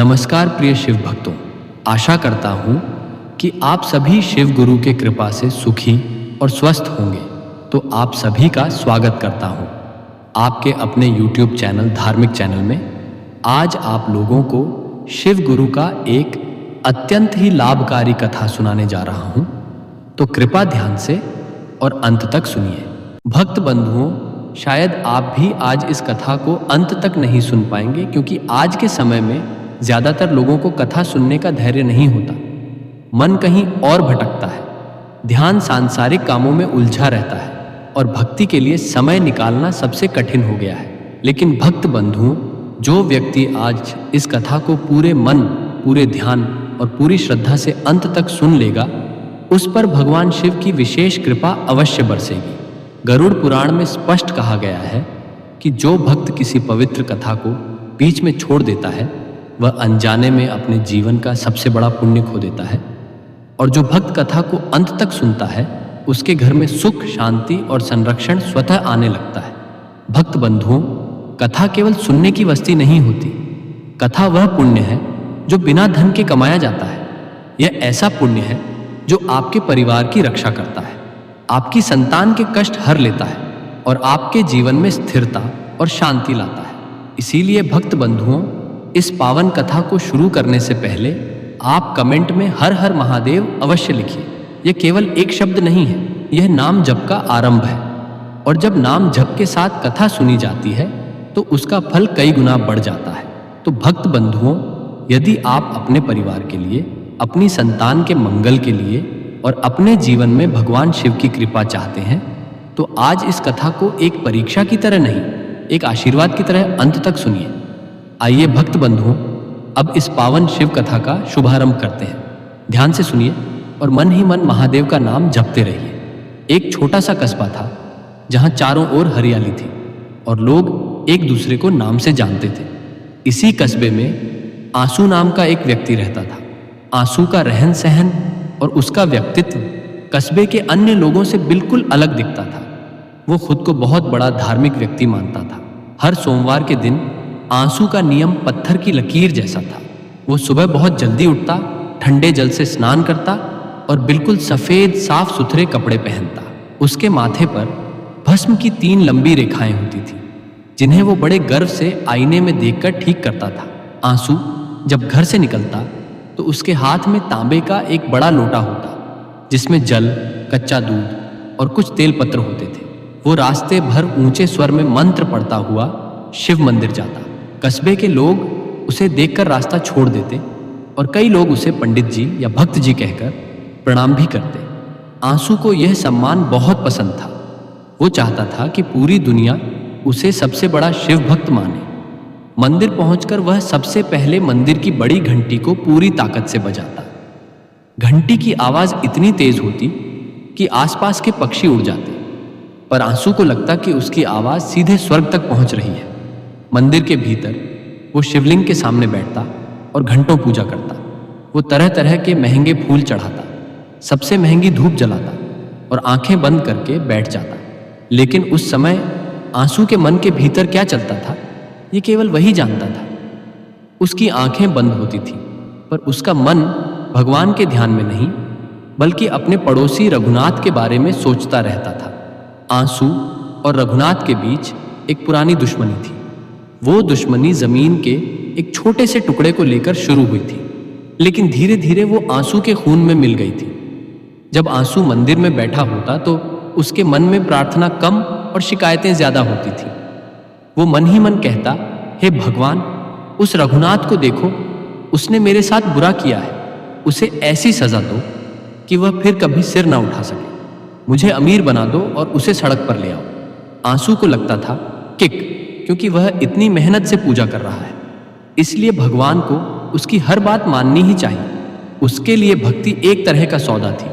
नमस्कार प्रिय शिव भक्तों, आशा करता हूँ कि आप सभी शिव गुरु के कृपा से सुखी और स्वस्थ होंगे। तो आप सभी का स्वागत करता हूँ आपके अपने YouTube चैनल धार्मिक चैनल में। आज आप लोगों को शिव गुरु का एक अत्यंत ही लाभकारी कथा सुनाने जा रहा हूँ, तो कृपा ध्यान से और अंत तक सुनिए। भक्त बंधुओं, शायद आप भी आज इस कथा को अंत तक नहीं सुन पाएंगे, क्योंकि आज के समय में ज्यादातर लोगों को कथा सुनने का धैर्य नहीं होता। मन कहीं और भटकता है, ध्यान सांसारिक कामों में उलझा रहता है और भक्ति के लिए समय निकालना सबसे कठिन हो गया है। लेकिन भक्त बंधुओं, जो व्यक्ति आज इस कथा को पूरे मन, पूरे ध्यान और पूरी श्रद्धा से अंत तक सुन लेगा, उस पर भगवान शिव की विशेष कृपा अवश्य बरसेगी। गरुड़ पुराण में स्पष्ट कहा गया है कि जो भक्त किसी पवित्र कथा को बीच में छोड़ देता है, वह अनजाने में अपने जीवन का सबसे बड़ा पुण्य खो देता है। और जो भक्त कथा को अंत तक सुनता है, उसके घर में सुख, शांति और संरक्षण स्वतः आने लगता है। भक्त बंधुओं, कथा केवल सुनने की वस्तु नहीं होती। कथा वह पुण्य है जो बिना धन के कमाया जाता है। यह ऐसा पुण्य है जो आपके परिवार की रक्षा करता है, आपकी संतान के कष्ट हर लेता है और आपके जीवन में स्थिरता और शांति लाता है। इसीलिए भक्त बंधुओं, इस पावन कथा को शुरू करने से पहले आप कमेंट में हर हर महादेव अवश्य लिखिए। यह केवल एक शब्द नहीं है, यह नाम जप का आरंभ है। और जब नाम जप के साथ कथा सुनी जाती है तो उसका फल कई गुना बढ़ जाता है। तो भक्त बंधुओं, यदि आप अपने परिवार के लिए, अपनी संतान के मंगल के लिए और अपने जीवन में भगवान शिव की कृपा चाहते हैं, तो आज इस कथा को एक परीक्षा की तरह नहीं, एक आशीर्वाद की तरह अंत तक सुनिए। आइए भक्त बंधुओं, अब इस पावन शिव कथा का शुभारंभ करते हैं। ध्यान से सुनिए और मन ही मन महादेव का नाम जपते रहिए। एक छोटा सा कस्बा था जहां चारों ओर हरियाली थी और लोग एक दूसरे को नाम से जानते थे। इसी कस्बे में आंसू नाम का एक व्यक्ति रहता था। आंसू का रहन सहन और उसका व्यक्तित्व कस्बे के अन्य लोगों से बिल्कुल अलग दिखता था। वो खुद को बहुत बड़ा धार्मिक व्यक्ति मानता था। हर सोमवार के दिन आंसू का नियम पत्थर की लकीर जैसा था। वो सुबह बहुत जल्दी उठता, ठंडे जल से स्नान करता और बिल्कुल सफेद साफ सुथरे कपड़े पहनता। उसके माथे पर भस्म की 3 लंबी रेखाएं होती थी, जिन्हें वो बड़े गर्व से आईने में देखकर ठीक करता था। आंसू जब घर से निकलता तो उसके हाथ में तांबे का एक बड़ा लोटा होता, जिसमें जल, कच्चा दूध और कुछ तेल पत्र होते थे। वो रास्ते भर ऊंचे स्वर में मंत्र पढ़ता हुआ शिव मंदिर जाता। कस्बे के लोग उसे देखकर रास्ता छोड़ देते और कई लोग उसे पंडित जी या भक्त जी कहकर प्रणाम भी करते। आंसू को यह सम्मान बहुत पसंद था। वो चाहता था कि पूरी दुनिया उसे सबसे बड़ा शिव भक्त माने। मंदिर पहुंचकर वह सबसे पहले मंदिर की बड़ी घंटी को पूरी ताकत से बजाता। घंटी की आवाज इतनी तेज होती कि आसपास के पक्षी उड़ जाते, पर आंसू को लगता कि उसकी आवाज सीधे स्वर्ग तक पहुंच रही है। मंदिर के भीतर वो शिवलिंग के सामने बैठता और घंटों पूजा करता। वो तरह तरह के महंगे फूल चढ़ाता, सबसे महंगी धूप जलाता और आंखें बंद करके बैठ जाता। लेकिन उस समय आंसू के मन के भीतर क्या चलता था, ये केवल वही जानता था। उसकी आंखें बंद होती थी, पर उसका मन भगवान के ध्यान में नहीं, बल्कि अपने पड़ोसी रघुनाथ के बारे में सोचता रहता था। आंसू और रघुनाथ के बीच एक पुरानी दुश्मनी थी। वो दुश्मनी जमीन के एक छोटे से टुकड़े को लेकर शुरू हुई थी, लेकिन धीरे धीरे वो आंसू के खून में मिल गई थी। जब आंसू मंदिर में बैठा होता तो उसके मन में प्रार्थना कम और शिकायतें ज्यादा होती थी। वो मन ही मन कहता, हे भगवान, उस रघुनाथ को देखो, उसने मेरे साथ बुरा किया है। उसे ऐसी सजा दो कि वह फिर कभी सिर ना उठा सके। मुझे अमीर बना दो और उसे सड़क पर ले आओ। आंसू को लगता था किक, क्योंकि वह इतनी मेहनत से पूजा कर रहा है, इसलिए भगवान को उसकी हर बात माननी ही चाहिए। उसके लिए भक्ति एक तरह का सौदा थी।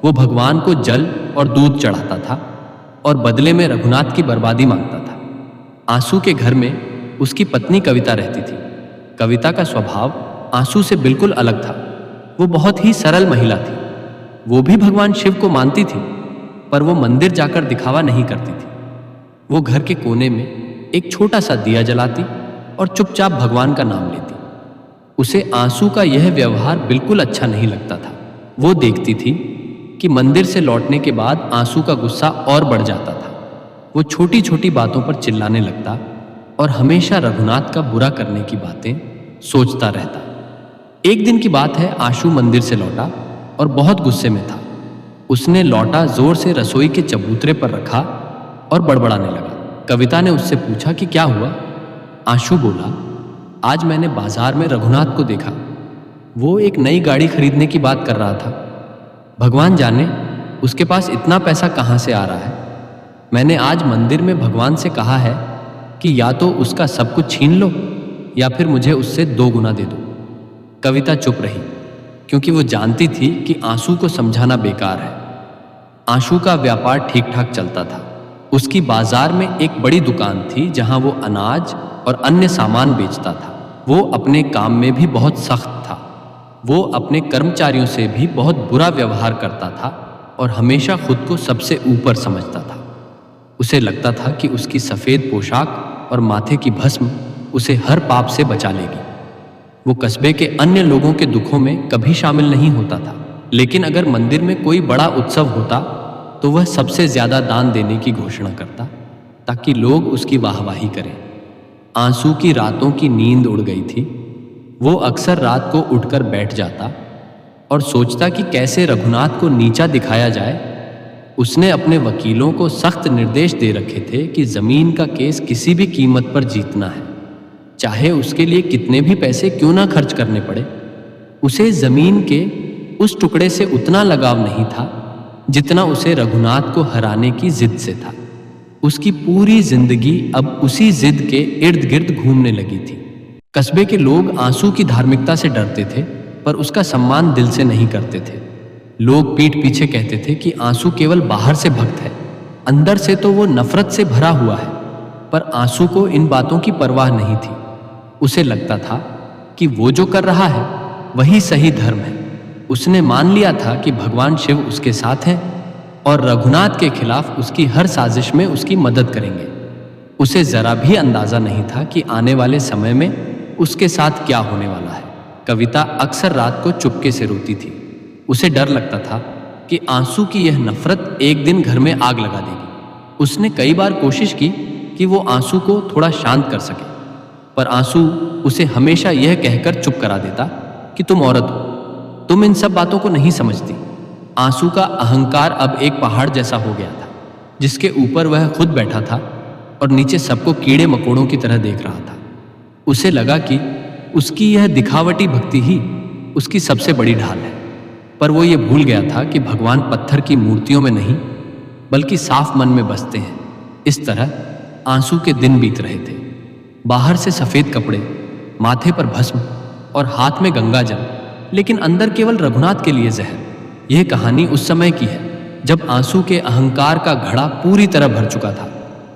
वो भगवान को जल और दूध चढ़ाता था और बदले में रघुनाथ की बर्बादी मांगता था। आंसू के घर में उसकी पत्नी कविता रहती थी। कविता का स्वभाव आंसू से बिल्कुल अलग था। वो बहुत ही सरल महिला थी। वो भी भगवान शिव को मानती थी, पर वो मंदिर जाकर दिखावा नहीं करती थी। वो घर के कोने में एक छोटा सा दिया जलाती और चुपचाप भगवान का नाम लेती। उसे आंसू का यह व्यवहार बिल्कुल अच्छा नहीं लगता था। वो देखती थी कि मंदिर से लौटने के बाद आंसू का गुस्सा और बढ़ जाता था। वो छोटी छोटी बातों पर चिल्लाने लगता और हमेशा रघुनाथ का बुरा करने की बातें सोचता रहता। एक दिन की बात है, आशु मंदिर से लौटा और बहुत गुस्से में था। उसने लौटा जोर से रसोई के चबूतरे पर रखा और बड़बड़ाने लगा। कविता ने उससे पूछा कि क्या हुआ? आशु बोला, आज मैंने बाजार में रघुनाथ को देखा। वो एक नई गाड़ी खरीदने की बात कर रहा था। भगवान जाने उसके पास इतना पैसा कहाँ से आ रहा है। मैंने आज मंदिर में भगवान से कहा है कि या तो उसका सब कुछ छीन लो या फिर मुझे उससे 2 गुना दे दो। कविता चुप रही क्योंकि वो जानती थी कि आंसू को समझाना बेकार है। आंसू का व्यापार ठीक ठाक चलता था। उसकी बाजार में एक बड़ी दुकान थी जहां वो अनाज और अन्य सामान बेचता था। वो अपने काम में भी बहुत सख्त था। वो अपने कर्मचारियों से भी बहुत बुरा व्यवहार करता था और हमेशा खुद को सबसे ऊपर समझता था। उसे लगता था कि उसकी सफ़ेद पोशाक और माथे की भस्म उसे हर पाप से बचा लेगी। वो कस्बे के अन्य लोगों के दुखों में कभी शामिल नहीं होता था, लेकिन अगर मंदिर में कोई बड़ा उत्सव होता तो वह सबसे ज़्यादा दान देने की घोषणा करता ताकि लोग उसकी वाहवाही करें। आंसू की रातों की नींद उड़ गई थी। वो अक्सर रात को उठकर बैठ जाता और सोचता कि कैसे रघुनाथ को नीचा दिखाया जाए। उसने अपने वकीलों को सख्त निर्देश दे रखे थे कि जमीन का केस किसी भी कीमत पर जीतना है, चाहे उसके लिए कितने भी पैसे क्यों ना खर्च करने पड़े। उसे जमीन के उस टुकड़े से उतना लगाव नहीं था जितना उसे रघुनाथ को हराने की जिद से था। उसकी पूरी जिंदगी अब उसी जिद के इर्द गिर्द घूमने लगी थी। कस्बे के लोग आंसू की धार्मिकता से डरते थे पर उसका सम्मान दिल से नहीं करते थे। लोग पीठ पीछे कहते थे कि आंसू केवल बाहर से भक्त है, अंदर से तो वो नफरत से भरा हुआ है। पर आंसू को इन बातों की परवाह नहीं थी। उसे लगता था कि वो जो कर रहा है वही सही धर्म है। उसने मान लिया था कि भगवान शिव उसके साथ हैं और रघुनाथ के खिलाफ उसकी हर साजिश में उसकी मदद करेंगे। उसे जरा भी अंदाजा नहीं था कि आने वाले समय में उसके साथ क्या होने वाला है। कविता अक्सर रात को चुपके से रोती थी। उसे डर लगता था कि आंसू की यह नफरत एक दिन घर में आग लगा देगी। उसने कई बार कोशिश की कि वो आंसू को थोड़ा शांत कर सके, पर आंसू उसे हमेशा यह कहकर चुप करा देता कि तुम औरत हो, तुम इन सब बातों को नहीं समझती। आंसू का अहंकार अब एक पहाड़ जैसा हो गया था जिसके ऊपर वह खुद बैठा था और नीचे सबको कीड़े मकोड़ों की तरह देख रहा था। उसे लगा कि उसकी यह दिखावटी भक्ति ही उसकी सबसे बड़ी ढाल है। पर वो ये भूल गया था कि भगवान पत्थर की मूर्तियों में नहीं बल्कि साफ मन में बसते हैं। इस तरह आंसू के दिन बीत रहे थे। बाहर से सफ़ेद कपड़े, माथे पर भस्म और हाथ में गंगा जल, लेकिन अंदर केवल रघुनाथ के लिए जहर। यह कहानी उस समय की है जब आंसू के अहंकार का घड़ा पूरी तरह भर चुका था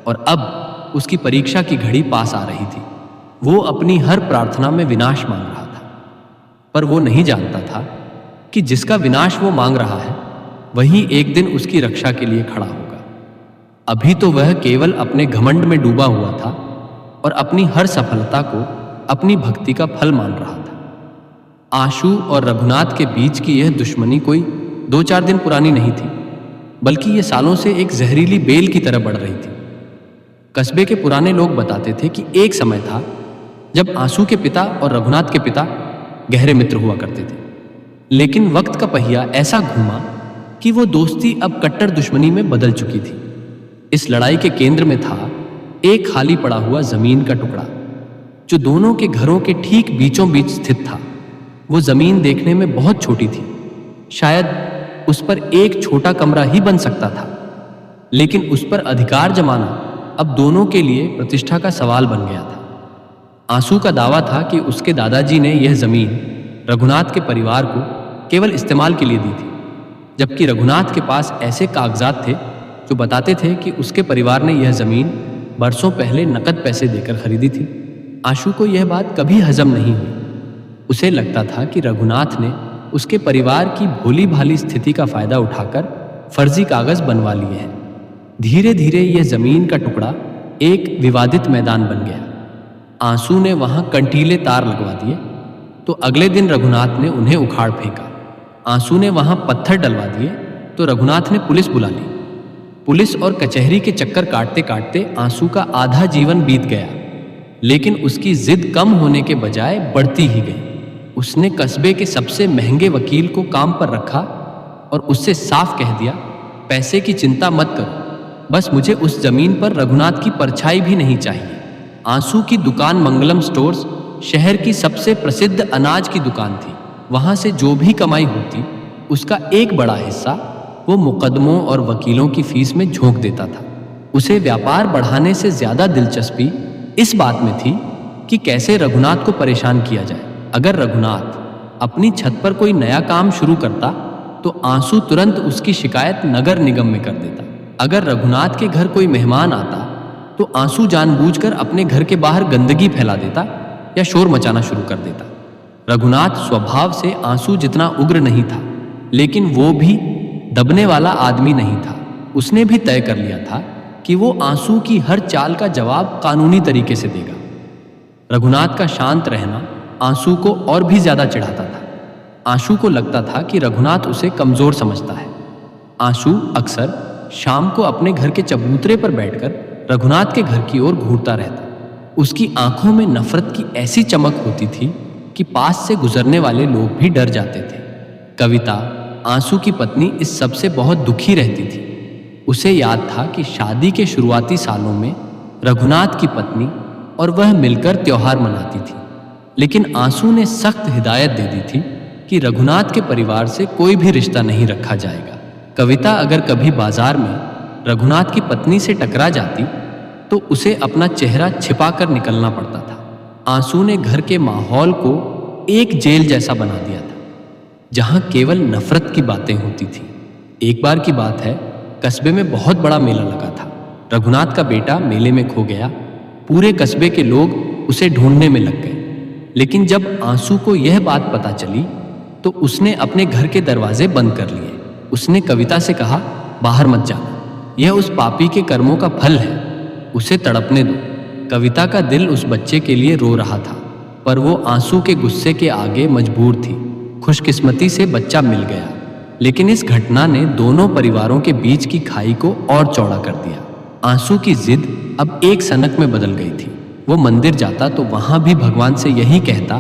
और अब उसकी परीक्षा की घड़ी पास आ रही थी। वो अपनी हर प्रार्थना में विनाश मांग रहा था, पर वो नहीं जानता था कि जिसका विनाश वो मांग रहा है वही एक दिन उसकी रक्षा के लिए खड़ा होगा। अभी तो वह केवल अपने घमंड में डूबा हुआ था और अपनी हर सफलता को अपनी भक्ति का फल मान रहा था। आशु और रघुनाथ के बीच की यह दुश्मनी कोई 2-4 दिन पुरानी नहीं थी, बल्कि ये सालों से एक जहरीली बेल की तरह बढ़ रही थी। कस्बे के पुराने लोग बताते थे कि एक समय था जब आंसू के पिता और रघुनाथ के पिता गहरे मित्र हुआ करते थे, लेकिन वक्त का पहिया ऐसा घूमा कि वो दोस्ती अब कट्टर दुश्मनी में बदल चुकी थी। इस लड़ाई के केंद्र में था एक खाली पड़ा हुआ जमीन का टुकड़ा जो दोनों के घरों के ठीक बीचों बीच स्थित था। वो जमीन देखने में बहुत छोटी थी, शायद उस पर एक छोटा कमरा ही बन सकता था, लेकिन उस पर अधिकार जमाना अब दोनों के लिए प्रतिष्ठा का सवाल बन गया था। आंसू का दावा था कि उसके दादाजी ने यह जमीन रघुनाथ के परिवार को केवल इस्तेमाल के लिए दी थी, जबकि रघुनाथ के पास ऐसे कागजात थे जो बताते थे कि उसके परिवार ने यह जमीन बरसों पहले नकद पैसे देकर खरीदी थी। आशु को यह बात कभी हजम नहीं हुई। उसे लगता था कि रघुनाथ ने उसके परिवार की भोली भाली स्थिति का फायदा उठाकर फर्जी कागज बनवा लिए हैं। धीरे धीरे यह जमीन का टुकड़ा एक विवादित मैदान बन गया। आंसू ने वहां कंटीले तार लगवा दिए तो अगले दिन रघुनाथ ने उन्हें उखाड़ फेंका। आंसू ने वहां पत्थर डलवा दिए तो रघुनाथ ने पुलिस बुला ली। पुलिस और कचहरी के चक्कर काटते काटते आंसू का आधा जीवन बीत गया, लेकिन उसकी जिद कम होने के बजाय बढ़ती ही गई। उसने कस्बे के सबसे महंगे वकील को काम पर रखा और उससे साफ कह दिया, पैसे की चिंता मत करो, बस मुझे उस जमीन पर रघुनाथ की परछाई भी नहीं चाहिए। आंसू की दुकान मंगलम स्टोर्स शहर की सबसे प्रसिद्ध अनाज की दुकान थी। वहां से जो भी कमाई होती उसका एक बड़ा हिस्सा वो मुकदमों और वकीलों की फीस में झोंक देता था। उसे व्यापार बढ़ाने से ज्यादा दिलचस्पी इस बात में थी कि कैसे रघुनाथ को परेशान किया जाए। अगर रघुनाथ अपनी छत पर कोई नया काम शुरू करता तो आंसू तुरंत उसकी शिकायत नगर निगम में कर देता। अगर रघुनाथ के घर कोई मेहमान आता तो आंसू जानबूझकर अपने घर के बाहर गंदगी फैला देता या शोर मचाना शुरू कर देता। रघुनाथ स्वभाव से आंसू जितना उग्र नहीं था, लेकिन वो भी दबने वाला आदमी नहीं था। उसने भी तय कर लिया था कि वो आंसू की हर चाल का जवाब कानूनी तरीके से देगा। रघुनाथ का शांत रहना आंसू को और भी ज्यादा चिढ़ाता था। आंसू को लगता था कि रघुनाथ उसे कमजोर समझता है। आंसू अक्सर शाम को अपने घर के चबूतरे पर बैठकर रघुनाथ के घर की ओर घूरता रहता। उसकी आंखों में नफरत की ऐसी चमक होती थी कि पास से गुजरने वाले लोग भी डर जाते थे। कविता, आंसू की पत्नी, इस सब से बहुत दुखी रहती थी। उसे याद था कि शादी के शुरुआती सालों में रघुनाथ की पत्नी और वह मिलकर त्योहार मनाती थी, लेकिन आंसू ने सख्त हिदायत दे दी थी कि रघुनाथ के परिवार से कोई भी रिश्ता नहीं रखा जाएगा। कविता अगर कभी बाजार में रघुनाथ की पत्नी से टकरा जाती तो उसे अपना चेहरा छिपाकर निकलना पड़ता था। आंसू ने घर के माहौल को एक जेल जैसा बना दिया था, जहां केवल नफरत की बातें होती थी। एक बार की बात है, कस्बे में बहुत बड़ा मेला लगा था। रघुनाथ का बेटा मेले में खो गया। पूरे कस्बे के लोग उसे ढूंढने में लग गए, लेकिन जब आंसू को यह बात पता चली तो उसने अपने घर के दरवाजे बंद कर लिए। उसने कविता से कहा, बाहर मत जाना, यह उस पापी के कर्मों का फल है, उसे तड़पने दो। कविता का दिल उस बच्चे के लिए रो रहा था, पर वो आंसू के गुस्से के आगे मजबूर थी। खुशकिस्मती से बच्चा मिल गया, लेकिन इस घटना ने दोनों परिवारों के बीच की खाई को और चौड़ा कर दिया। आंसू की जिद अब एक सनक में बदल गई थी। वो मंदिर जाता तो वहां भी भगवान से यही कहता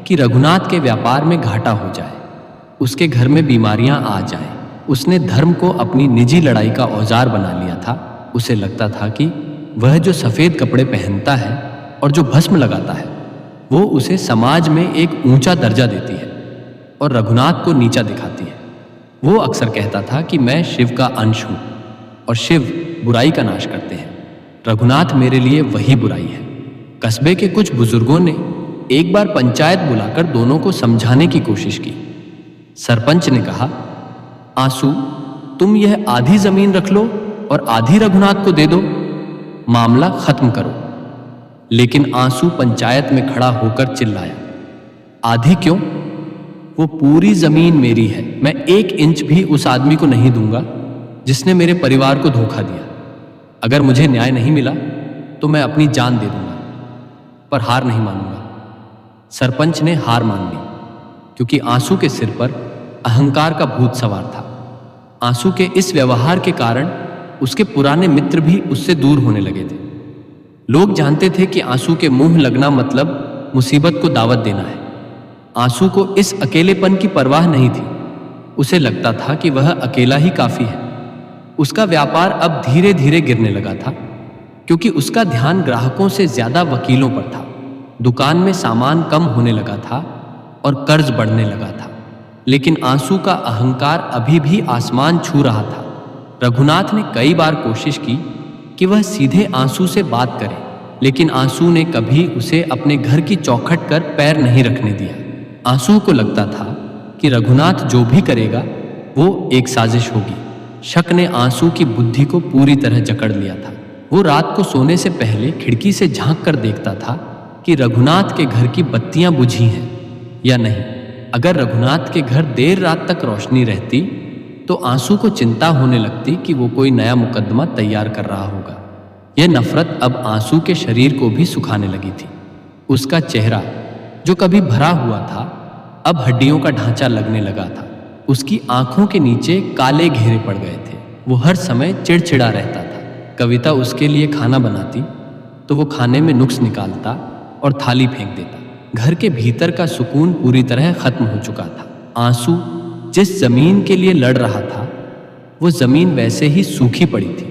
कि रघुनाथ के व्यापार में घाटा हो जाए, उसके घर में बीमारियां आ जाए। उसने धर्म को अपनी निजी लड़ाई का औजार बना लिया था। उसे लगता था कि वह जो सफेद कपड़े पहनता है और जो भस्म लगाता है, वो उसे समाज में एक ऊंचा दर्जा देती है और रघुनाथ को नीचा दिखाती है। वो अक्सर कहता था कि मैं शिव का अंश हूं और शिव बुराई का नाश करते हैं। रघुनाथ मेरे लिए वही बुराई है। कस्बे के कुछ बुजुर्गों ने एक बार पंचायत बुलाकर दोनों को समझाने की कोशिश की। सरपंच ने कहा, आंसू, तुम यह आधी जमीन रख लो और आधी रघुनाथ को दे दो, मामला खत्म करो। लेकिन आंसू पंचायत में खड़ा होकर चिल्लाया, आधी क्यों? वो पूरी जमीन मेरी है। मैं 1 इंच भी उस आदमी को नहीं दूंगा जिसने मेरे परिवार को धोखा दिया। अगर मुझे न्याय नहीं मिला तो मैं अपनी जान दे दूंगा, पर हार नहीं मानूंगा। सरपंच ने हार मान ली, क्योंकि आंसू के सिर पर अहंकार का भूत सवार था। आंसू के इस व्यवहार के कारण उसके पुराने मित्र भी उससे दूर होने लगे थे। लोग जानते थे कि आंसू के मुंह लगना मतलब मुसीबत को दावत देना है। आंसू को इस अकेलेपन की परवाह नहीं थी। उसे लगता था कि वह अकेला ही काफी है। उसका व्यापार अब धीरे धीरे गिरने लगा था, क्योंकि उसका ध्यान ग्राहकों से ज्यादा वकीलों पर था। दुकान में सामान कम होने लगा था और कर्ज बढ़ने लगा था, लेकिन आंसू का अहंकार अभी भी आसमान छू रहा था। रघुनाथ ने कई बार कोशिश की कि वह सीधे आंसू से बात करे, लेकिन आंसू ने कभी उसे अपने घर की चौखट कर पैर नहीं रखने दिया। आंसू को लगता था कि रघुनाथ जो भी करेगा वो एक साजिश होगी। शक ने आंसू की बुद्धि को पूरी तरह जकड़ लिया था। वो रात को सोने से पहले खिड़की से झांक कर देखता था कि रघुनाथ के घर की बत्तियां बुझी हैं या नहीं। अगर रघुनाथ के घर देर रात तक रोशनी रहती तो आंसू को चिंता होने लगती कि वो कोई नया मुकदमा तैयार कर रहा होगा। यह नफरत अब आंसू के शरीर को भी सुखाने लगी थी। उसका चेहरा जो कभी भरा हुआ था अब हड्डियों का ढांचा लगने लगा था। उसकी आंखों के नीचे काले घेरे पड़ गए थे। वो हर समय चिड़चिड़ा रहता था। कविता उसके लिए खाना बनाती तो वो खाने में नुक्स निकालता और थाली फेंक देता। घर के भीतर का सुकून पूरी तरह खत्म हो चुका था। आंसू जिस जमीन के लिए लड़ रहा था वो जमीन वैसे ही सूखी पड़ी थी,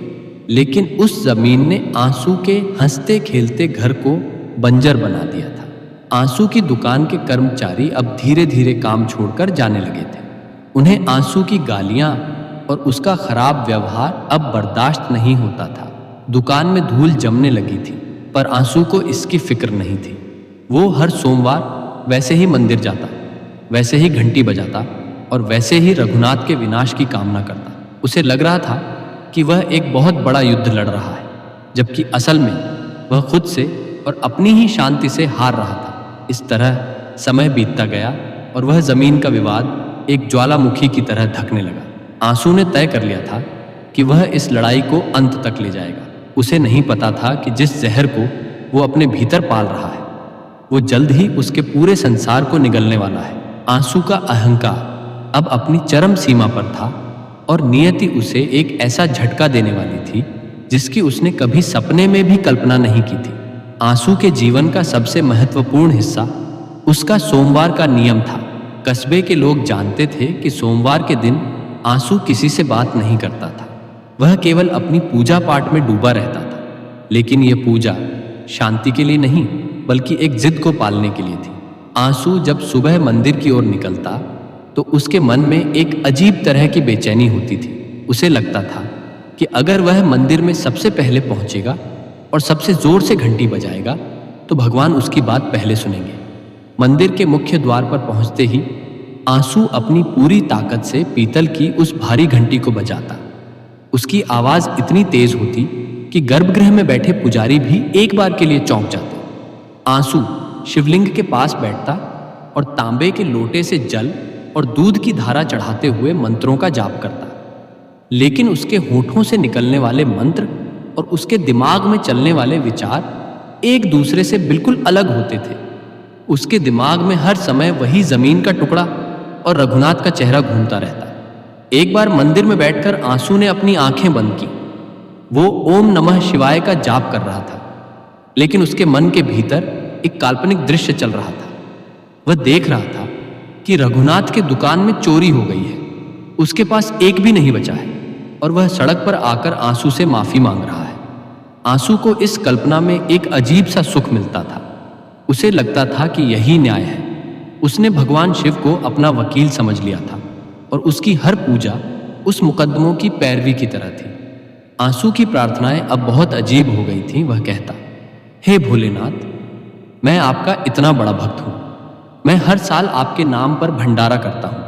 लेकिन उस जमीन ने आंसू के हंसते खेलते घर को बंजर बना दिया था। आंसू की दुकान के कर्मचारी अब धीरे धीरे काम छोड़कर जाने लगे थे। उन्हें आंसू की गालियां और उसका खराब व्यवहार अब बर्दाश्त नहीं होता था। दुकान में धूल जमने लगी थी, पर आंसू को इसकी फिक्र नहीं थी। वो हर सोमवार वैसे ही मंदिर जाता, वैसे ही घंटी बजाता और वैसे ही रघुनाथ के विनाश की कामना करता। उसे लग रहा था कि वह एक बहुत बड़ा युद्ध लड़ रहा है, जबकि असल में वह खुद से और अपनी ही शांति से हार रहा था। इस तरह समय बीतता गया और वह जमीन का विवाद एक ज्वालामुखी की तरह धकने लगा। आंसू ने तय कर लिया था कि वह इस लड़ाई को अंत तक ले जाएगा। उसे नहीं पता था कि जिस जहर को वो अपने भीतर पाल रहा है वो जल्द ही उसके पूरे संसार को निगलने वाला है। आंसू का अहंकार अब अपनी चरम सीमा पर था और नियति उसे एक ऐसा झटका देने वाली थी जिसकी उसने कभी सपने में भी कल्पना नहीं की थी। आंसू के जीवन का सबसे महत्वपूर्ण हिस्सा उसका सोमवार का नियम था। कस्बे के लोग जानते थे कि सोमवार के दिन आंसू किसी से बात नहीं करता था। वह केवल अपनी पूजा पाठ में डूबा रहता था। लेकिन यह पूजा शांति के लिए नहीं बल्कि एक जिद को पालने के लिए थी। आंसू जब सुबह मंदिर की ओर निकलता तो उसके मन में एक अजीब तरह की बेचैनी होती थी। उसे लगता था कि अगर वह मंदिर में सबसे पहले पहुंचेगा और सबसे जोर से घंटी बजाएगा तो भगवान उसकी बात पहले सुनेंगे। मंदिर के मुख्य द्वार पर पहुंचते ही आंसू अपनी पूरी ताकत से पीतल की उस भारी घंटी को बजाता। उसकी आवाज इतनी तेज होती कि गर्भगृह में बैठे पुजारी भी एक बार के लिए चौंक जाते। आंसू शिवलिंग के पास बैठता और तांबे के लोटे से जल और दूध की धारा चढ़ाते हुए मंत्रों का जाप करता। लेकिन उसके होठों से निकलने वाले मंत्र और उसके दिमाग में चलने वाले विचार एक दूसरे से बिल्कुल अलग होते थे। उसके दिमाग में हर समय वही जमीन का टुकड़ा और रघुनाथ का चेहरा घूमता रहता। एक बार मंदिर में बैठकर आंसू ने अपनी आंखें बंद की। वो ओम नमः शिवाय का जाप कर रहा था, लेकिन उसके मन के भीतर एक काल्पनिक दृश्य चल रहा था। वह देख रहा था कि रघुनाथ के दुकान में चोरी हो गई है। उसके पास एक भी नहीं बचा है और वह सड़क पर आकर आंसू से माफी मांग रहा है। आंसू को इस कल्पना में एक अजीब सा सुख मिलता था। उसे लगता था कि यही न्याय है। उसने भगवान शिव को अपना वकील समझ लिया था और उसकी हर पूजा उस मुकदमों की पैरवी की तरह थी। आंसू की प्रार्थनाएं अब बहुत अजीब हो गई थीं। वह कहता, हे भोलेनाथ, मैं आपका इतना बड़ा भक्त हूं। मैं हर साल आपके नाम पर भंडारा करता हूं,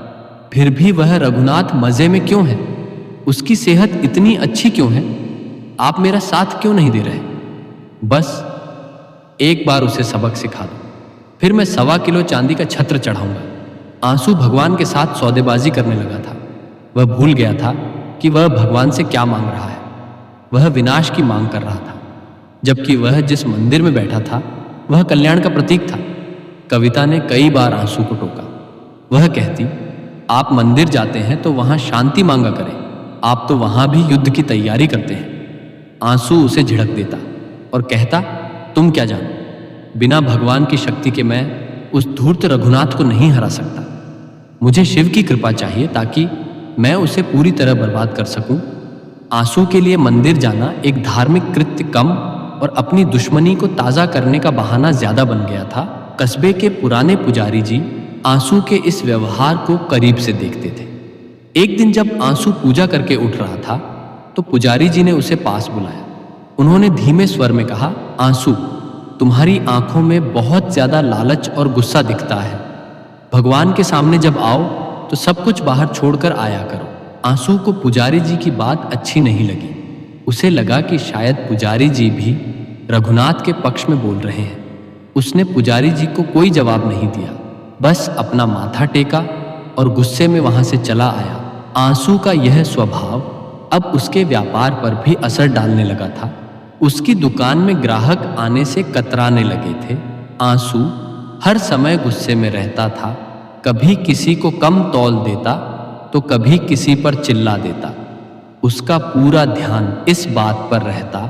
फिर भी वह रघुनाथ मजे में क्यों है? उसकी सेहत इतनी अच्छी क्यों है? आप मेरा साथ क्यों नहीं दे रहे? बस एक बार उसे सबक सिखा दो, फिर मैं 1.25 किलो चांदी का छत्र चढ़ाऊंगा। आंसू भगवान के साथ सौदेबाजी करने लगा था। वह भूल गया था कि वह भगवान से क्या मांग रहा है। वह विनाश की मांग कर रहा था, जबकि वह जिस मंदिर में बैठा था वह कल्याण का प्रतीक था। कविता ने कई बार आंसू को टोका। वह कहती, आप मंदिर जाते हैं तो वहां शांति मांगा करें, आप तो वहां भी युद्ध की तैयारी करते हैं। आंसू उसे झिड़क देता और कहता, तुम क्या जानो, बिना भगवान की शक्ति के मैं उस धूर्त रघुनाथ को नहीं हरा सकता। मुझे शिव की कृपा चाहिए ताकि मैं उसे पूरी तरह बर्बाद कर सकूं। आंसू के लिए मंदिर जाना एक धार्मिक कृत्य कम और अपनी दुश्मनी को ताज़ा करने का बहाना ज्यादा बन गया था। कस्बे के पुराने पुजारी जी आंसू के इस व्यवहार को करीब से देखते थे। एक दिन जब आंसू पूजा करके उठ रहा था तो पुजारी जी ने उसे पास बुलाया। उन्होंने धीमे स्वर में कहा, आंसू, तुम्हारी आंखों में बहुत ज्यादा लालच और गुस्सा दिखता है। भगवान के सामने जब आओ तो सब कुछ बाहर छोड़कर आया करो। आंसू को पुजारी जी की बात अच्छी नहीं लगी। उसे लगा कि शायद पुजारी जी भी रघुनाथ के पक्ष में बोल रहे हैं। उसने पुजारी जी को कोई जवाब नहीं दिया, बस अपना माथा टेका और गुस्से में वहां से चला आया। आंसू का यह स्वभाव अब उसके व्यापार पर भी असर डालने लगा था। उसकी दुकान में ग्राहक आने से कतराने लगे थे। आंसू हर समय गुस्से में रहता था, कभी किसी को कम तौल देता तो कभी किसी पर चिल्ला देता। उसका पूरा ध्यान इस बात पर रहता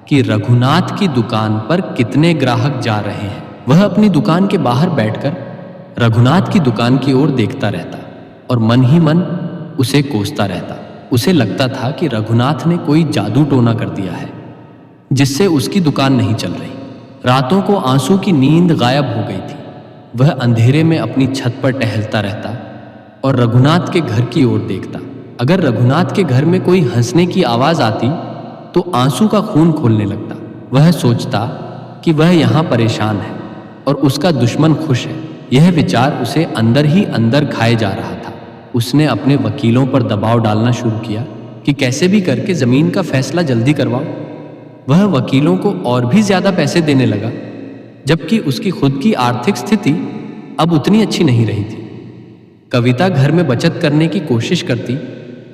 कि रघुनाथ की दुकान पर कितने ग्राहक जा रहे हैं। वह अपनी दुकान के बाहर बैठकर रघुनाथ की दुकान की ओर देखता रहता और मन ही मन उसे कोसता रहता। उसे लगता था कि रघुनाथ ने कोई जादू टोना कर दिया है जिससे उसकी दुकान नहीं चल रही। रातों को आंसू की नींद गायब हो गई थी। वह अंधेरे में अपनी छत पर टहलता रहता और रघुनाथ के घर की ओर देखता। अगर रघुनाथ के घर में कोई हंसने की आवाज आती तो आंसू का खून खोलने लगता। वह सोचता कि वह यहाँ परेशान है और उसका दुश्मन खुश है। यह विचार उसे अंदर ही अंदर खाए जा रहा था। उसने अपने वकीलों पर दबाव डालना शुरू किया कि कैसे भी करके जमीन का फैसला जल्दी करवाओ। वह वकीलों को और भी ज्यादा पैसे देने लगा, जबकि उसकी खुद की आर्थिक स्थिति अब उतनी अच्छी नहीं रही थी। कविता घर में बचत करने की कोशिश करती,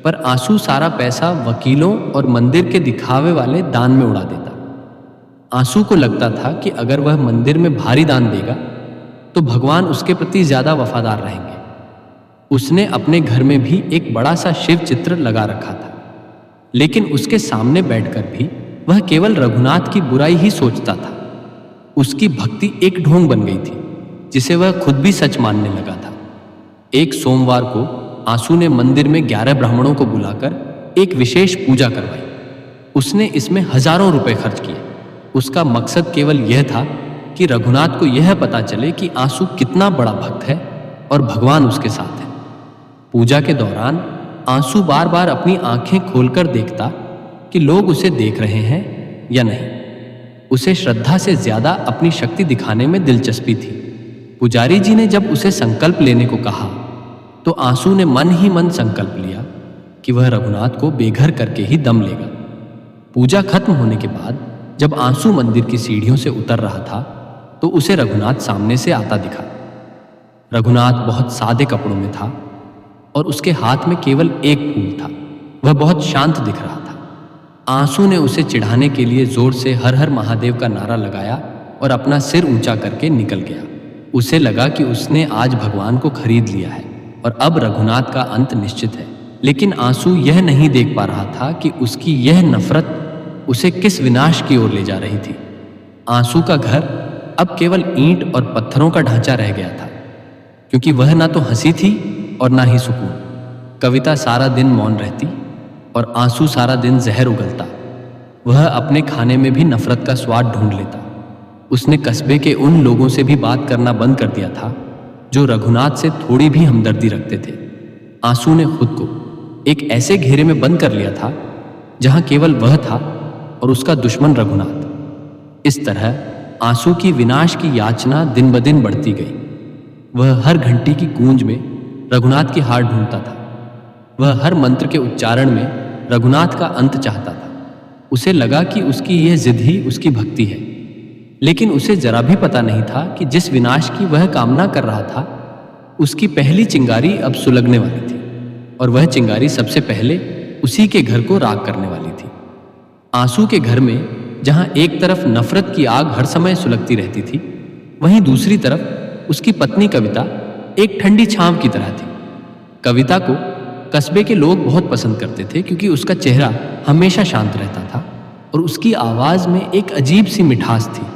पर आंसू सारा पैसा वकीलों और मंदिर के दिखावे वाले दान में उड़ा देता। आंसू को लगता था कि अगर वह मंदिर में भारी दान देगा तो भगवान उसके प्रति ज्यादा वफादार रहेंगे। उसने अपने घर में भी एक बड़ा सा शिव चित्र लगा रखा था, लेकिन उसके सामने बैठकर भी वह केवल रघुनाथ की बुराई ही सोचता था। उसकी भक्ति एक ढोंग बन गई थी जिसे वह खुद भी सच मानने लगा था। एक सोमवार को आंसू ने मंदिर में 11 ब्राह्मणों को बुलाकर एक विशेष पूजा करवाई। उसने इसमें हजारों रुपए खर्च किए। उसका मकसद केवल यह था कि रघुनाथ को यह पता चले कि आंसू कितना बड़ा भक्त है और भगवान उसके साथ है। पूजा के दौरान आंसू बार बार अपनी आंखें खोलकर देखता कि लोग उसे देख रहे हैं या नहीं। उसे श्रद्धा से ज्यादा अपनी शक्ति दिखाने में दिलचस्पी थी। पुजारी जी ने जब उसे संकल्प लेने को कहा तो आंसू ने मन ही मन संकल्प लिया कि वह रघुनाथ को बेघर करके ही दम लेगा। पूजा खत्म होने के बाद जब आंसू मंदिर की सीढ़ियों से उतर रहा था तो उसे रघुनाथ सामने से आता दिखा। रघुनाथ बहुत सादे कपड़ों में था और उसके हाथ में केवल एक फूल था। वह बहुत शांत दिख रहा था। आंसू ने उसे चिढ़ाने के लिए जोर से हर हर महादेव का नारा लगाया और अपना सिर ऊंचा करके निकल गया। उसे लगा कि उसने आज भगवान को खरीद लिया है और अब रघुनाथ का अंत निश्चित है। लेकिन आंसू यह नहीं देख पा रहा था कि उसकी यह नफरत उसे किस विनाश की ओर ले जा रही थी। आंसू का घर अब केवल ईंट और पत्थरों का ढांचा रह गया था, क्योंकि वह ना तो हंसी थी और ना ही सुकून। कविता सारा दिन मौन रहती और आंसू सारा दिन जहर उगलता। वह अपने खाने में भी नफरत का स्वाद ढूंढ लेता। उसने कस्बे के उन लोगों से भी बात करना बंद कर दिया था जो रघुनाथ से थोड़ी भी हमदर्दी रखते थे। आंसू ने खुद को एक ऐसे घेरे में बंद कर लिया था जहां केवल वह था और उसका दुश्मन रघुनाथ। इस तरह आंसू की विनाश की याचना दिन ब दिन बढ़ती गई। वह हर घंटी की गूंज में रघुनाथ की हार ढूंढता था। वह हर मंत्र के उच्चारण में रघुनाथ का अंत चाहता था। उसे लगा कि उसकी यह जिद ही उसकी भक्ति है, लेकिन उसे जरा भी पता नहीं था कि जिस विनाश की वह कामना कर रहा था उसकी पहली चिंगारी अब सुलगने वाली थी और वह चिंगारी सबसे पहले उसी के घर को राख करने वाली थी। आंसू के घर में जहां एक तरफ नफरत की आग हर समय सुलगती रहती थी, वहीं दूसरी तरफ उसकी पत्नी कविता एक ठंडी छांव की तरह थी। कविता को कस्बे के लोग बहुत पसंद करते थे क्योंकि उसका चेहरा हमेशा शांत रहता था और उसकी आवाज में एक अजीब सी मिठास थी।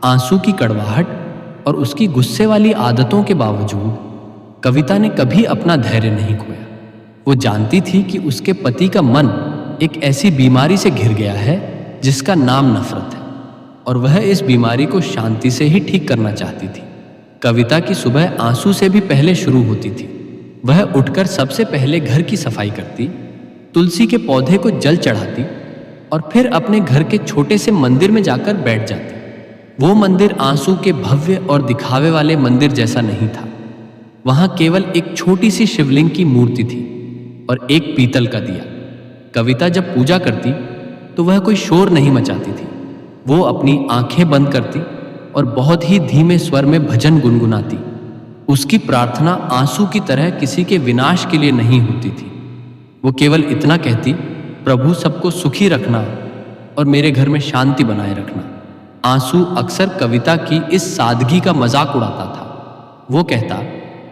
आंसू की कड़वाहट और उसकी गुस्से वाली आदतों के बावजूद कविता ने कभी अपना धैर्य नहीं खोया। वो जानती थी कि उसके पति का मन एक ऐसी बीमारी से घिर गया है जिसका नाम नफरत है और वह इस बीमारी को शांति से ही ठीक करना चाहती थी। कविता की सुबह आंसू से भी पहले शुरू होती थी। वह उठकर सबसे पहले घर की सफाई करती, तुलसी के पौधे को जल चढ़ाती और फिर अपने घर के छोटे से मंदिर में जाकर बैठ जाती। वो मंदिर आंसू के भव्य और दिखावे वाले मंदिर जैसा नहीं था। वहां केवल एक छोटी सी शिवलिंग की मूर्ति थी और एक पीतल का दिया। कविता जब पूजा करती तो वह कोई शोर नहीं मचाती थी। वो अपनी आंखें बंद करती और बहुत ही धीमे स्वर में भजन गुनगुनाती। उसकी प्रार्थना आंसू की तरह किसी के विनाश के लिए नहीं होती थी। वो केवल इतना कहती, प्रभु सबको सुखी रखना और मेरे घर में शांति बनाए रखना। आंसू अक्सर कविता की इस सादगी का मजाक उड़ाता था। वो कहता,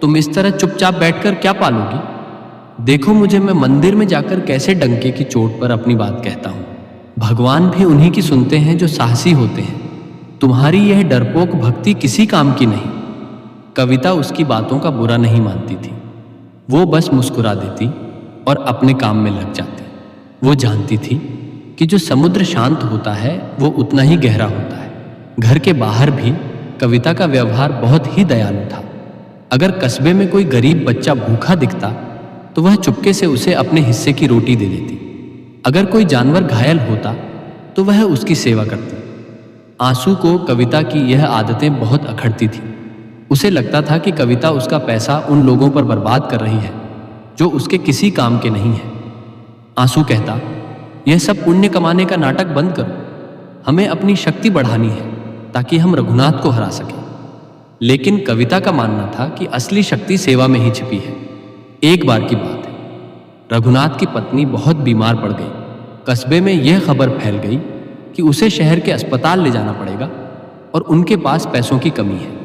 तुम इस तरह चुपचाप बैठकर क्या पालोगी? देखो मुझे, मैं मंदिर में जाकर कैसे डंके की चोट पर अपनी बात कहता हूँ। भगवान भी उन्हीं की सुनते हैं जो साहसी होते हैं। तुम्हारी यह डरपोक भक्ति किसी काम की नहीं। कविता उसकी बातों का बुरा नहीं मानती थी। वो बस मुस्कुरा देती और अपने काम में लग जाती। वो जानती थी कि जो समुद्र शांत होता है वो उतना ही गहरा होता है। घर के बाहर भी कविता का व्यवहार बहुत ही दयालु था। अगर कस्बे में कोई गरीब बच्चा भूखा दिखता तो वह चुपके से उसे अपने हिस्से की रोटी दे देती। अगर कोई जानवर घायल होता तो वह उसकी सेवा करती। आंसू को कविता की यह आदतें बहुत अखरती थी। उसे लगता था कि कविता उसका पैसा उन लोगों पर बर्बाद कर रही है जो उसके किसी काम के नहीं है। आंसू कहता, यह सब पुण्य कमाने का नाटक बंद करो। हमें अपनी शक्ति बढ़ानी है ताकि हम रघुनाथ को हरा सकें। लेकिन कविता का मानना था कि असली शक्ति सेवा में ही छिपी है। एक बार की बात है, रघुनाथ की पत्नी बहुत बीमार पड़ गई। कस्बे में यह खबर फैल गई कि उसे शहर के अस्पताल ले जाना पड़ेगा और उनके पास पैसों की कमी है।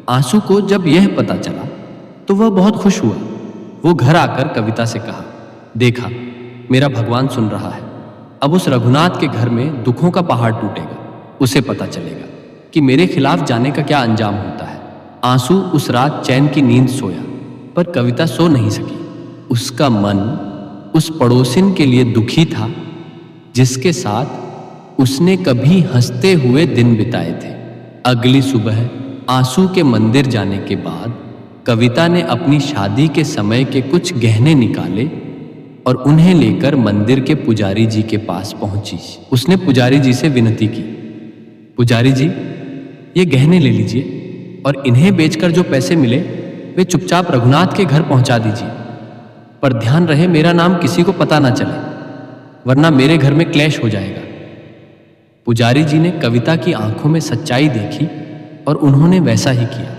आंसू को जब यह पता चला तो वह बहुत खुश हुआ। वो घर आकर कविता से कहा, देखा, मेरा भगवान सुन रहा है। अब उस रघुनाथ के घर में दुखों का पहाड़ टूटेगा। उसे पता चलेगा कि मेरे खिलाफ जाने का क्या अंजाम होता है। आंसू उस रात चैन की नींद सोया, पर कविता सो नहीं सकी। उसका मन उस पड़ोसिन के लिए दुखी था जिसके साथ उसने कभी हंसते हुए दिन बिताए थे। अगली सुबह आंसू के मंदिर जाने के बाद कविता ने अपनी शादी के समय के कुछ गहने निकाले और उन्हें लेकर मंदिर के पुजारी जी के पास पहुंची। उसने पुजारी जी से विनती की, पुजारी जी, ये गहने ले लीजिए और इन्हें बेचकर जो पैसे मिले वे चुपचाप रघुनाथ के घर पहुंचा दीजिए। पर ध्यान रहे मेरा नाम किसी को पता ना चले, वरना मेरे घर में क्लेश हो जाएगा। पुजारी जी ने कविता की आंखों में सच्चाई देखी और उन्होंने वैसा ही किया।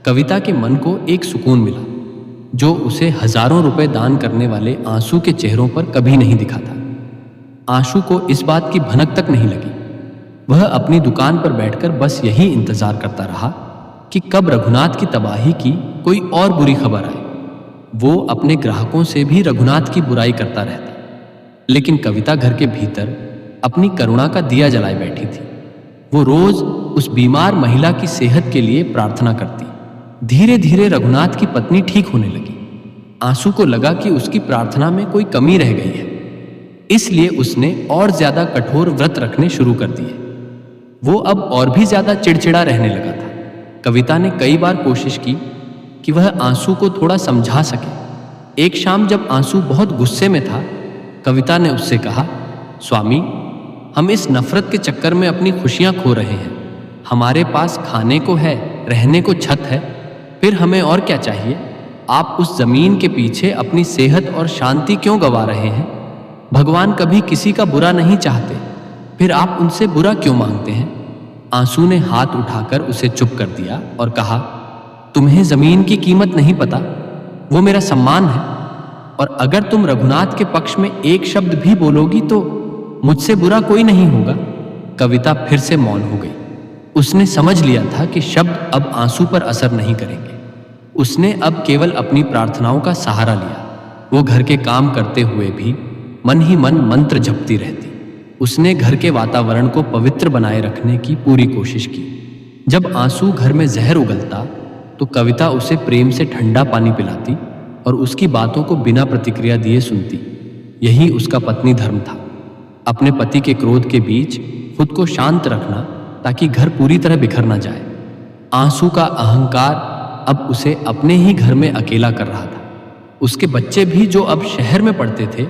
कविता के मन को एक सुकून मिला जो उसे हजारों रुपए दान करने वाले आंसू के चेहरों पर कभी नहीं दिखा था। आंसू को इस बात की भनक तक नहीं लगी। वह अपनी दुकान पर बैठकर बस यही इंतजार करता रहा कि कब रघुनाथ की तबाही की कोई और बुरी खबर आए। वो अपने ग्राहकों से भी रघुनाथ की बुराई करता रहता, लेकिन कविता घर के भीतर अपनी करुणा का दिया जलाए बैठी थी। वो रोज उस बीमार महिला की सेहत के लिए प्रार्थना करती। धीरे धीरे रघुनाथ की पत्नी ठीक होने लगी। आंसू को लगा कि उसकी प्रार्थना में कोई कमी रह गई है, इसलिए उसने और ज्यादा कठोर व्रत रखने शुरू कर दिए। वो अब और भी ज्यादा चिड़चिड़ा रहने लगा था। कविता ने कई बार कोशिश की कि वह आंसू को थोड़ा समझा सके। एक शाम जब आंसू बहुत गुस्से में था, कविता ने उससे कहा, स्वामी, हम इस नफरत के चक्कर में अपनी खुशियां खो रहे हैं। हमारे पास खाने को है, रहने को छत है, फिर हमें और क्या चाहिए? आप उस जमीन के पीछे अपनी सेहत और शांति क्यों गंवा रहे हैं? भगवान कभी किसी का बुरा नहीं चाहते, फिर आप उनसे बुरा क्यों मांगते हैं? आंसू ने हाथ उठाकर उसे चुप कर दिया और कहा, तुम्हें जमीन की कीमत नहीं पता, वो मेरा सम्मान है, और अगर तुम रघुनाथ के पक्ष में एक शब्द भी बोलोगी तो मुझसे बुरा कोई नहीं होगा। कविता फिर से मौन हो गई। उसने समझ लिया था कि शब्द अब आंसू पर असर नहीं करेंगे। उसने अब केवल अपनी प्रार्थनाओं का सहारा लिया। वो घर के काम करते हुए भी मन ही मन मंत्र जपती रहती। उसने घर के वातावरण को पवित्र बनाए रखने की पूरी कोशिश की। जब आंसू घर में जहर उगलता तो कविता उसे प्रेम से ठंडा पानी पिलाती और उसकी बातों को बिना प्रतिक्रिया दिए सुनती। यही उसका पत्नी धर्म था, अपने पति के क्रोध के बीच खुद को शांत रखना ताकि घर पूरी तरह बिखर ना जाए। आंसू का अहंकार अब उसे अपने ही घर में अकेला कर रहा था। उसके बच्चे भी जो अब शहर में पढ़ते थे,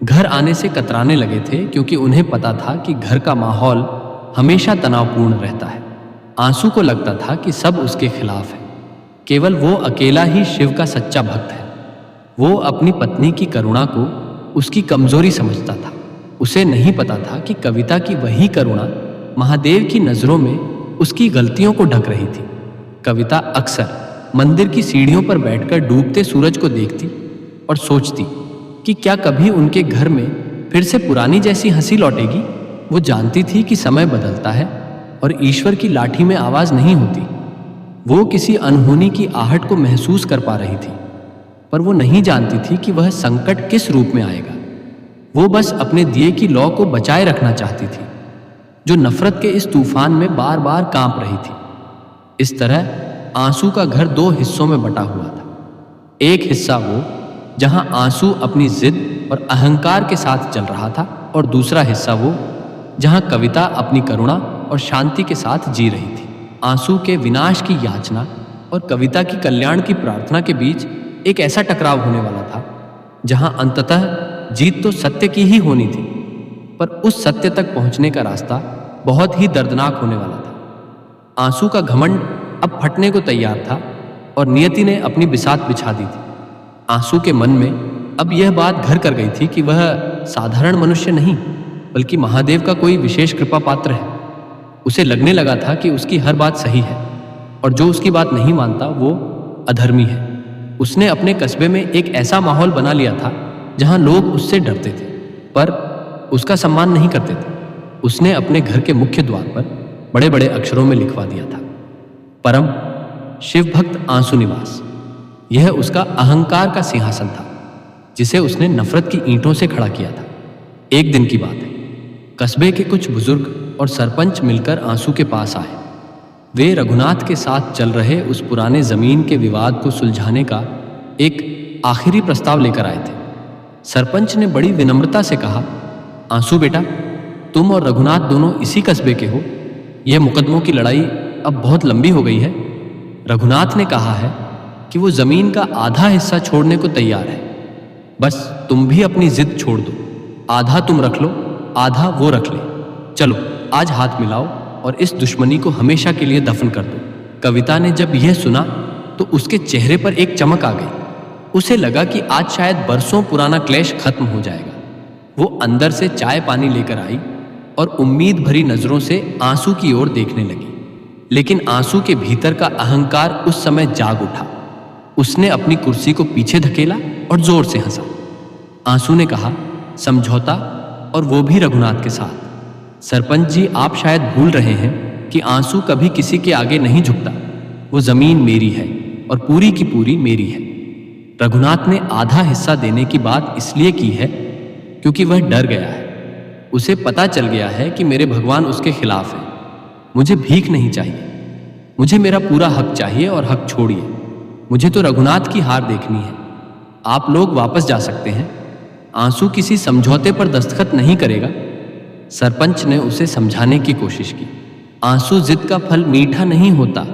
घर आने से कतराने लगे थे, क्योंकि उन्हें पता था कि घर का माहौल हमेशा तनावपूर्ण रहता है। आंसू को लगता था कि सब उसके खिलाफ है, केवल वो अकेला ही शिव का सच्चा भक्त है। वो अपनी पत्नी की करुणा को उसकी कमजोरी समझता था। उसे नहीं पता था कि कविता की वही करुणा महादेव की नजरों में उसकी गलतियों को ढक रही थी। कविता अक्सर मंदिर की सीढ़ियों पर बैठकर डूबते सूरज को देखती और सोचती कि क्या कभी उनके घर में फिर से पुरानी जैसी हंसी लौटेगी। वो जानती थी कि समय बदलता है और ईश्वर की लाठी में आवाज नहीं होती। वो किसी अनहोनी की आहट को महसूस कर पा रही थी, पर वो नहीं जानती थी कि वह संकट किस रूप में आएगा। वो बस अपने दिए की लौ को बचाए रखना चाहती थी, जो नफरत के इस तूफान में बार बार कांप रही थी। इस तरह आंसू का घर दो हिस्सों में बटा हुआ था। एक हिस्सा वो जहां आंसू अपनी जिद और अहंकार के साथ चल रहा था, और दूसरा हिस्सा वो जहां कविता अपनी करुणा और शांति के साथ जी रही थी। आंसू के विनाश की याचना और कविता की कल्याण की प्रार्थना के बीच एक ऐसा टकराव होने वाला था जहां अंततः जीत तो सत्य की ही होनी थी, पर उस सत्य तक पहुंचने का रास्ता बहुत ही दर्दनाक होने वाला था। आंसू का घमंड अब फटने को तैयार था और नियति ने अपनी बिसात बिछा दी थी। आंसू के मन में अब यह बात घर कर गई थी कि वह साधारण मनुष्य नहीं, बल्कि महादेव का कोई विशेष कृपा पात्र है। उसे लगने लगा था कि उसकी हर बात सही है और जो उसकी बात नहीं मानता वो अधर्मी है। उसने अपने कस्बे में एक ऐसा माहौल बना लिया था जहां लोग उससे डरते थे पर उसका सम्मान नहीं करते थे। उसने अपने घर के मुख्य द्वार पर बड़े बड़े अक्षरों में लिखवा दिया था, परम शिव भक्त आंसू निवास। यह उसका अहंकार का सिंहासन था जिसे उसने नफरत की ईंटों से खड़ा किया था। एक दिन की बात है, कस्बे के कुछ बुजुर्ग और सरपंच मिलकर आंसू के पास आए। वे रघुनाथ के साथ चल रहे उस पुराने जमीन के विवाद को सुलझाने का एक आखिरी प्रस्ताव लेकर आए थे। सरपंच ने बड़ी विनम्रता से कहा, आंसू बेटा, तुम और रघुनाथ दोनों इसी कस्बे के हो। यह मुकदमों की लड़ाई अब बहुत लंबी हो गई है। रघुनाथ ने कहा है कि वो जमीन का आधा हिस्सा छोड़ने को तैयार है। बस तुम भी अपनी जिद छोड़ दो। आधा तुम रख लो, आधा वो रख ले। चलो आज हाथ मिलाओ और इस दुश्मनी को हमेशा के लिए दफन कर दो। कविता ने जब यह सुना तो उसके चेहरे पर एक चमक आ गई। उसे लगा कि आज शायद बरसों पुराना क्लेश खत्म हो जाएगा। वो अंदर से चाय पानी लेकर आई और उम्मीद भरी नजरों से आंसू की ओर देखने लगी। लेकिन आंसू के भीतर का अहंकार उस समय जाग उठा। उसने अपनी कुर्सी को पीछे धकेला और जोर से हंसा। आंसू ने कहा, समझौता, और वो भी रघुनाथ के साथ। सरपंच जी, आप शायद भूल रहे हैं कि आंसू कभी किसी के आगे नहीं झुकता। वो जमीन मेरी है और पूरी की पूरी मेरी है। रघुनाथ ने आधा हिस्सा देने की बात इसलिए की है क्योंकि वह डर गया है। उसे पता चल गया है कि मेरे भगवान उसके खिलाफ हैं। मुझे भीख नहीं चाहिए, मुझे मेरा पूरा हक चाहिए, और हक छोड़िए, मुझे तो रघुनाथ की हार देखनी है। आप लोग वापस जा सकते हैं। आंसू किसी समझौते पर दस्तखत नहीं करेगा। सरपंच ने उसे समझाने की कोशिश की। आंसू, जिद का फल मीठा नहीं होता।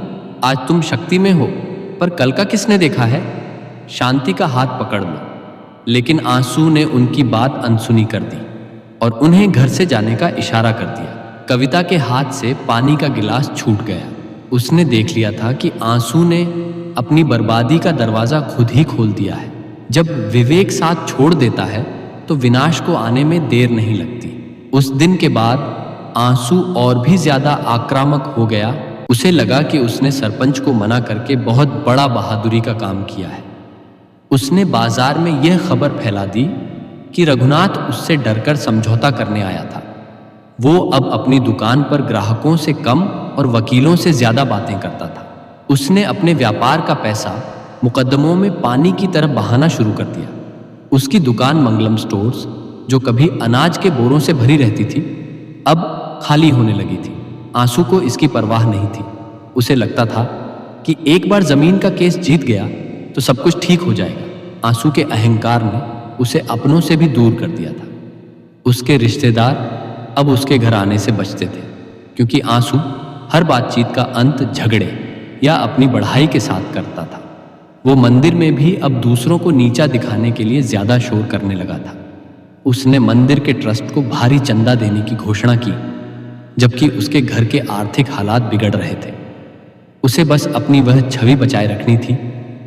आज तुम शक्ति में हो, पर कल का किसने देखा है। शांति का हाथ पकड़ लो। लेकिन आंसू ने उनकी बात अनसुनी कर दी और उन्हें घर से जाने का इशारा कर दिया। कविता के हाथ से पानी का गिलास छूट गया। उसने देख लिया था कि आंसू ने अपनी बर्बादी का दरवाजा खुद ही खोल दिया है। जब विवेक साथ छोड़ देता है तो विनाश को आने में देर नहीं लगती। उस दिन के बाद आंसू और भी ज्यादा आक्रामक हो गया। उसे लगा कि उसने सरपंच को मना करके बहुत बड़ा बहादुरी का काम किया है। उसने बाजार में यह खबर फैला दी कि रघुनाथ उससे डरकर समझौता करने आया था। वो अब अपनी दुकान पर ग्राहकों से कम और वकीलों से ज्यादा बातें करता था। उसने अपने व्यापार का पैसा मुकदमों में पानी की तरह बहाना शुरू कर दिया। उसकी दुकान मंगलम स्टोर्स, जो कभी अनाज के बोरों से भरी रहती थी, अब खाली होने लगी थी। आंसू को इसकी परवाह नहीं थी। उसे लगता था कि एक बार जमीन का केस जीत गया तो सब कुछ ठीक हो जाएगा। आंसू के अहंकार ने उसे अपनों से भी दूर कर दिया था। उसके रिश्तेदार अब उसके घर आने से बचते थे, क्योंकि आंसू हर बातचीत का अंत झगड़े या अपनी बढ़ाई के साथ करता था। वो मंदिर में भी अब दूसरों को नीचा दिखाने के लिए ज्यादा शोर करने लगा था। उसने मंदिर के ट्रस्ट को भारी चंदा देने की घोषणा की, जबकि उसके घर के आर्थिक हालात बिगड़ रहे थे। उसे बस अपनी वह छवि बचाए रखनी थी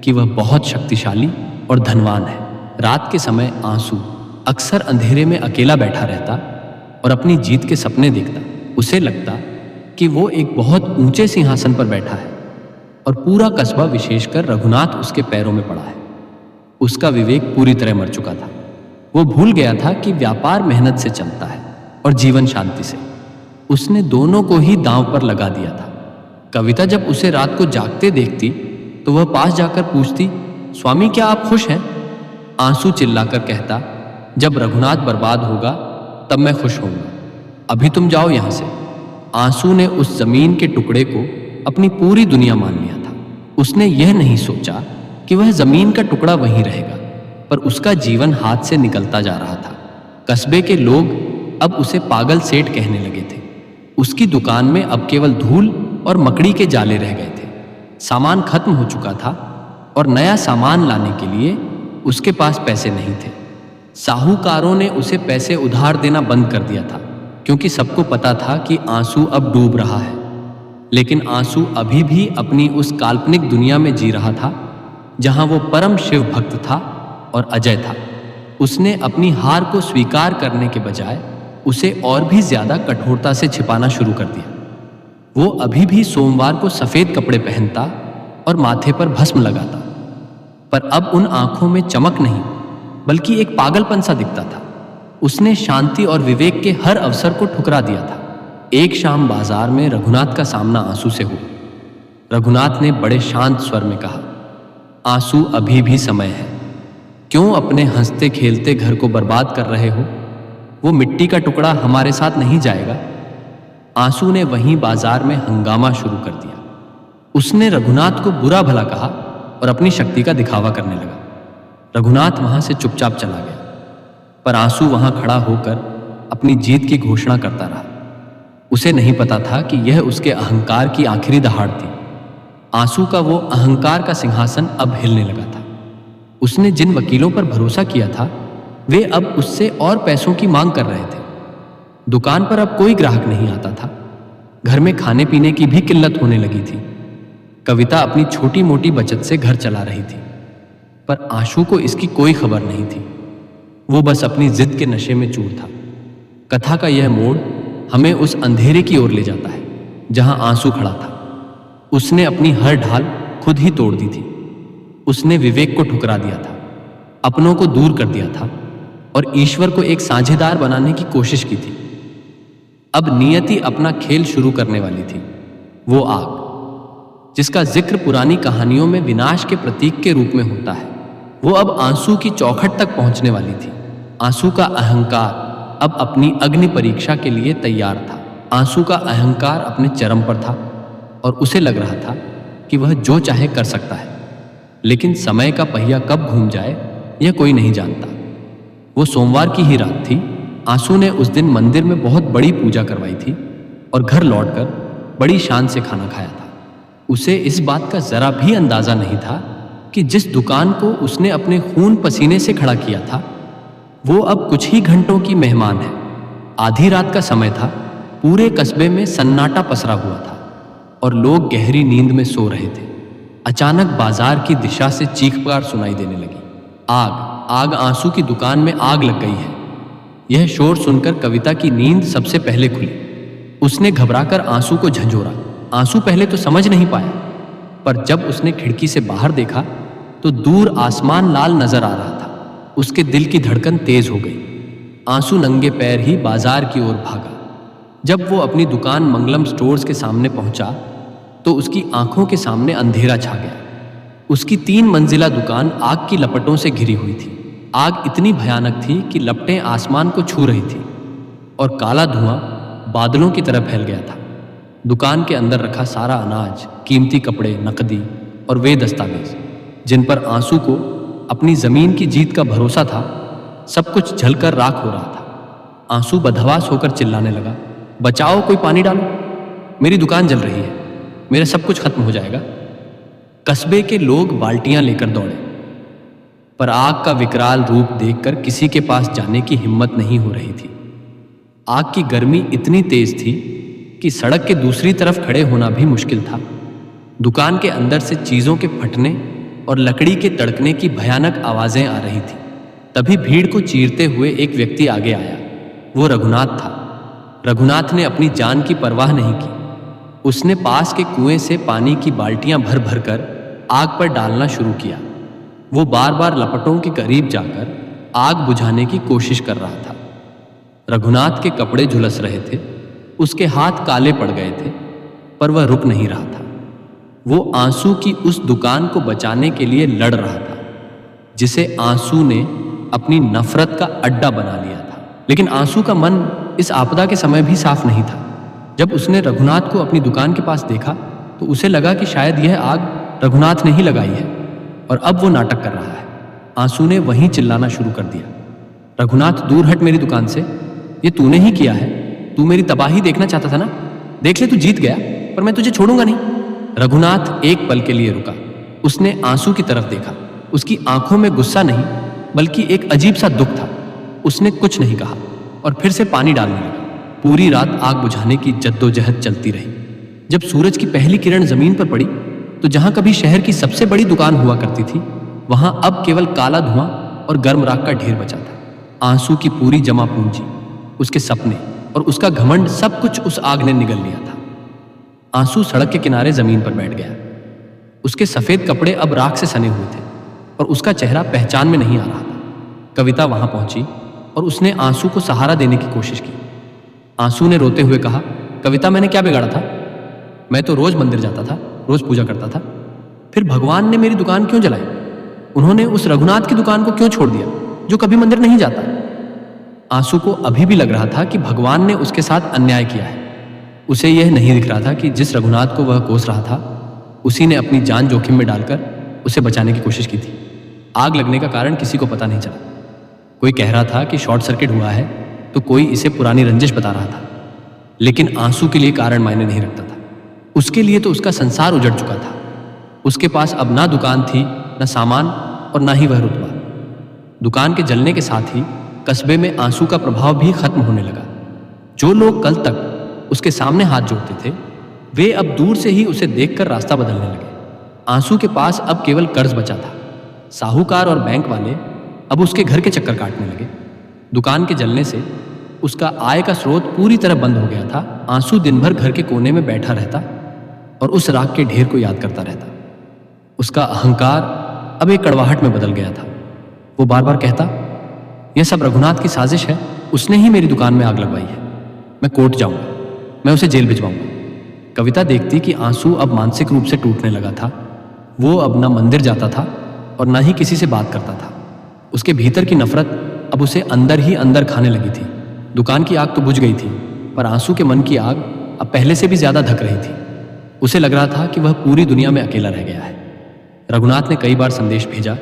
कि वह बहुत शक्तिशाली और धनवान है। रात के समय आंसू अक्सर अंधेरे में अकेला बैठा रहता और अपनी जीत के सपने देखता। उसे लगता कि वो एक बहुत ऊंचे सिंहासन पर बैठा है और पूरा कस्बा, विशेषकर रघुनाथ, उसके पैरों में पड़ा है। उसका विवेक पूरी तरह मर चुका था। वो भूल गया था कि व्यापार मेहनत से चलता है और जीवन शांति से। उसने दोनों को ही दांव पर लगा दिया था। कविता जब उसे रात को जागते देखती तो वह पास जाकर पूछती, स्वामी क्या आप खुश हैं? आंसू चिल्लाकर कहता, जब रघुनाथ बर्बाद होगा तब मैं खुश होऊंगा, अभी तुम जाओ यहां से। आंसू ने उस जमीन के टुकड़े को अपनी पूरी दुनिया मान लिया था। उसने यह नहीं सोचा कि वह जमीन का टुकड़ा वहीं रहेगा, पर उसका जीवन हाथ से निकलता जा रहा था। कस्बे के लोग अब उसे पागल सेठ कहने लगे थे। उसकी दुकान में अब केवल धूल और मकड़ी के जाले रह गए थे। सामान खत्म हो चुका था और नया सामान लाने के लिए उसके पास पैसे नहीं थे। साहूकारों ने उसे पैसे उधार देना बंद कर दिया था, क्योंकि सबको पता था कि आंसू अब डूब रहा है। लेकिन आंसू अभी भी अपनी उस काल्पनिक दुनिया में जी रहा था जहां वो परम शिव भक्त था और अजय था। उसने अपनी हार को स्वीकार करने के बजाय उसे और भी ज्यादा कठोरता से छिपाना शुरू कर दिया। वो अभी भी सोमवार को सफेद कपड़े पहनता और माथे पर भस्म लगाता, पर अब उन आंखों में चमक नहीं बल्कि एक पागलपन सा दिखता था। उसने शांति और विवेक के हर अवसर को ठुकरा दिया था। एक शाम बाजार में रघुनाथ का सामना आंसू से हुआ। रघुनाथ ने बड़े शांत स्वर में कहा, आंसू अभी भी समय है, क्यों अपने हंसते खेलते घर को बर्बाद कर रहे हो? वो मिट्टी का टुकड़ा हमारे साथ नहीं जाएगा। आंसू ने वहीं बाजार में हंगामा शुरू कर दिया। उसने रघुनाथ को बुरा भला कहा और अपनी शक्ति का दिखावा करने लगा। रघुनाथ वहां से चुपचाप चला गया, पर आंसू वहां खड़ा होकर अपनी जीत की घोषणा करता रहा। उसे नहीं पता था कि यह उसके अहंकार की आखिरी दहाड़ थी। आंसू का वो अहंकार का सिंहासन अब हिलने लगा था। उसने जिन वकीलों पर भरोसा किया था वे अब उससे और पैसों की मांग कर रहे थे। दुकान पर अब कोई ग्राहक नहीं आता था। घर में खाने पीने की भी किल्लत होने लगी थी। कविता अपनी छोटी मोटी बचत से घर चला रही थी, पर आंसू को इसकी कोई खबर नहीं थी। वो बस अपनी जिद के नशे में चूर था। कथा का यह मोड़ हमें उस अंधेरे की ओर ले जाता है जहां आंसू खड़ा था। उसने अपनी हर ढाल खुद ही तोड़ दी थी। उसने विवेक को ठुकरा दिया था, अपनों को दूर कर दिया था और ईश्वर को एक साझेदार बनाने की कोशिश की थी। अब नियति अपना खेल शुरू करने वाली थी। वो आग जिसका जिक्र पुरानी कहानियों में विनाश के प्रतीक के रूप में होता है, वो अब आंसू की चौखट तक पहुंचने वाली थी। आंसू का अहंकार अब अपनी अग्नि परीक्षा के लिए तैयार था। आंसू का अहंकार अपने चरम पर था और उसे लग रहा था कि वह जो चाहे कर सकता है, लेकिन समय का पहिया कब घूम जाए यह कोई नहीं जानता। वो सोमवार की ही रात थी। आंसू ने उस दिन मंदिर में बहुत बड़ी पूजा करवाई थी और घर लौटकर बड़ी शान से खाना खाया था। उसे इस बात का जरा भी अंदाजा नहीं था कि जिस दुकान को उसने अपने खून पसीने से खड़ा किया था वो अब कुछ ही घंटों की मेहमान है। आधी रात का समय था। पूरे कस्बे में सन्नाटा पसरा हुआ था और लोग गहरी नींद में सो रहे थे। अचानक बाजार की दिशा से चीख पुकार सुनाई देने लगी, आग आग, आंसू की दुकान में आग लग गई है। यह शोर सुनकर कविता की नींद सबसे पहले खुली। उसने घबराकर आंसू को झंझोरा। आंसू पहले तो समझ नहीं पाया, पर जब उसने खिड़की से बाहर देखा तो दूर आसमान लाल नजर आ रहा था। उसके दिल की धड़कन तेज हो गई। आंसू नंगे पैर ही बाजार की ओर भागा। जब वो अपनी दुकान मंगलम स्टोर्स के सामने पहुंचा तो उसकी आंखों के सामने अंधेरा छा गया। उसकी 3 मंजिला दुकान आग की लपटों से घिरी हुई थी। आग इतनी भयानक थी कि लपटें आसमान को छू रही थी और काला धुआं बादलों की तरह फैल गया था। दुकान के अंदर रखा सारा अनाज, कीमती कपड़े, नकदी और वे दस्तावेज जिन पर आंसू को अपनी जमीन की जीत का भरोसा था, सब कुछ जलकर राख हो रहा था। आंसू बदहवास होकर चिल्लाने लगा, बचाओ, कोई पानी डालो, मेरी दुकान जल रही है, मेरा सब कुछ खत्म हो जाएगा। कस्बे के लोग बाल्टियां लेकर दौड़े, पर आग का विकराल रूप देखकर किसी के पास जाने की हिम्मत नहीं हो रही थी। आग की गर्मी इतनी तेज थी कि सड़क के दूसरी तरफ खड़े होना भी मुश्किल था। दुकान के अंदर से चीजों के फटने और लकड़ी के तड़कने की भयानक आवाजें आ रही थी। तभी भीड़ को चीरते हुए एक व्यक्ति आगे आया। वो रघुनाथ था। रघुनाथ ने अपनी जान की परवाह नहीं की। उसने पास के कुएं से पानी की बाल्टियां भर भर कर आग पर डालना शुरू किया। वो बार बार लपटों के करीब जाकर आग बुझाने की कोशिश कर रहा था। रघुनाथ के कपड़े झुलस रहे थे, उसके हाथ काले पड़ गए थे, पर वह रुक नहीं रहा था। वो आंसू की उस दुकान को बचाने के लिए लड़ रहा था जिसे आंसू ने अपनी नफरत का अड्डा बना लिया था। लेकिन आंसू का मन इस आपदा के समय भी साफ नहीं था। जब उसने रघुनाथ को अपनी दुकान के पास देखा तो उसे लगा कि शायद यह आग रघुनाथ ने ही लगाई है और अब वो नाटक कर रहा है। आंसू ने वहीं चिल्लाना शुरू कर दिया, रघुनाथ दूर हट मेरी दुकान से, ये तूने ही किया है। तू मेरी तबाही देखना चाहता था ना, देख ले तू जीत गया, पर मैं तुझे छोड़ूंगा नहीं। रघुनाथ एक पल के लिए रुका। उसने आंसू की तरफ देखा। उसकी आंखों में गुस्सा नहीं बल्कि एक अजीब सा दुख था। उसने कुछ नहीं कहा और फिर से पानी डालने लगा। पूरी रात आग बुझाने की जद्दोजहद चलती रही। जब सूरज की पहली किरण जमीन पर पड़ी तो जहां कभी शहर की सबसे बड़ी दुकान हुआ करती थी वहां अब केवल काला धुआं और गर्म राख का ढेर बचा था। आंसू की पूरी जमा पूंजी, उसके सपने और उसका घमंड सब कुछ उस आग ने निगल लिया था। आंसू सड़क के किनारे जमीन पर बैठ गया। उसके सफेद कपड़े अब राख से सने हुए थे और उसका चेहरा पहचान में नहीं आ रहा था। कविता वहां पहुंची और उसने आंसू को सहारा देने की कोशिश की। आंसू ने रोते हुए कहा, कविता मैंने क्या बिगाड़ा था? मैं तो रोज मंदिर जाता था, रोज पूजा करता था। फिर भगवान ने मेरी दुकान क्यों जलाई? उन्होंने उस रघुनाथ की दुकान को क्यों छोड़ दिया जो कभी मंदिर नहीं जाता? आंसू को अभी भी लग रहा था कि भगवान ने उसके साथ अन्याय किया है। उसे यह नहीं दिख रहा था कि जिस रघुनाथ को वह कोस रहा था उसी ने अपनी जान जोखिम में डालकर उसे बचाने की कोशिश की थी। आग लगने का कारण किसी को पता नहीं चला। कोई कह रहा था कि शॉर्ट सर्किट हुआ है तो कोई इसे पुरानी रंजिश बता रहा था, लेकिन आंसू के लिए कारण मायने नहीं रखता था। उसके लिए तो उसका संसार उजड़ चुका था। उसके पास अब ना दुकान थी, न सामान और ना ही वह रुतबा। दुकान के जलने के साथ ही कस्बे में आंसू का प्रभाव भी खत्म होने लगा। जो लोग कल तक उसके सामने हाथ जोड़ते थे वे अब दूर से ही उसे देखकर रास्ता बदलने लगे। आंसू के पास अब केवल कर्ज बचा था। साहूकार और बैंक वाले अब उसके घर के चक्कर काटने लगे। दुकान के जलने से उसका आय का स्रोत पूरी तरह बंद हो गया था। आंसू दिन भर घर के कोने में बैठा रहता और उस राख के ढेर को याद करता रहता। उसका अहंकार अब एक कड़वाहट में बदल गया था। वो बार बार कहता, यह सब रघुनाथ की साजिश है, उसने ही मेरी दुकान में आग लगवाई है। मैं कोर्ट जाऊंगा, मैं उसे जेल भिजवाऊंगा। कविता देखती कि आंसू अब मानसिक रूप से टूटने लगा था। वो अब ना मंदिर जाता था और ना ही किसी से बात करता था। उसके भीतर की नफरत अब उसे अंदर ही अंदर खाने लगी थी। दुकान की आग तो बुझ गई थी, पर आंसू के मन की आग अब पहले से भी ज्यादा धक रही थी। उसे लग रहा था कि वह पूरी दुनिया में अकेला रह गया है। रघुनाथ ने कई बार संदेश भेजा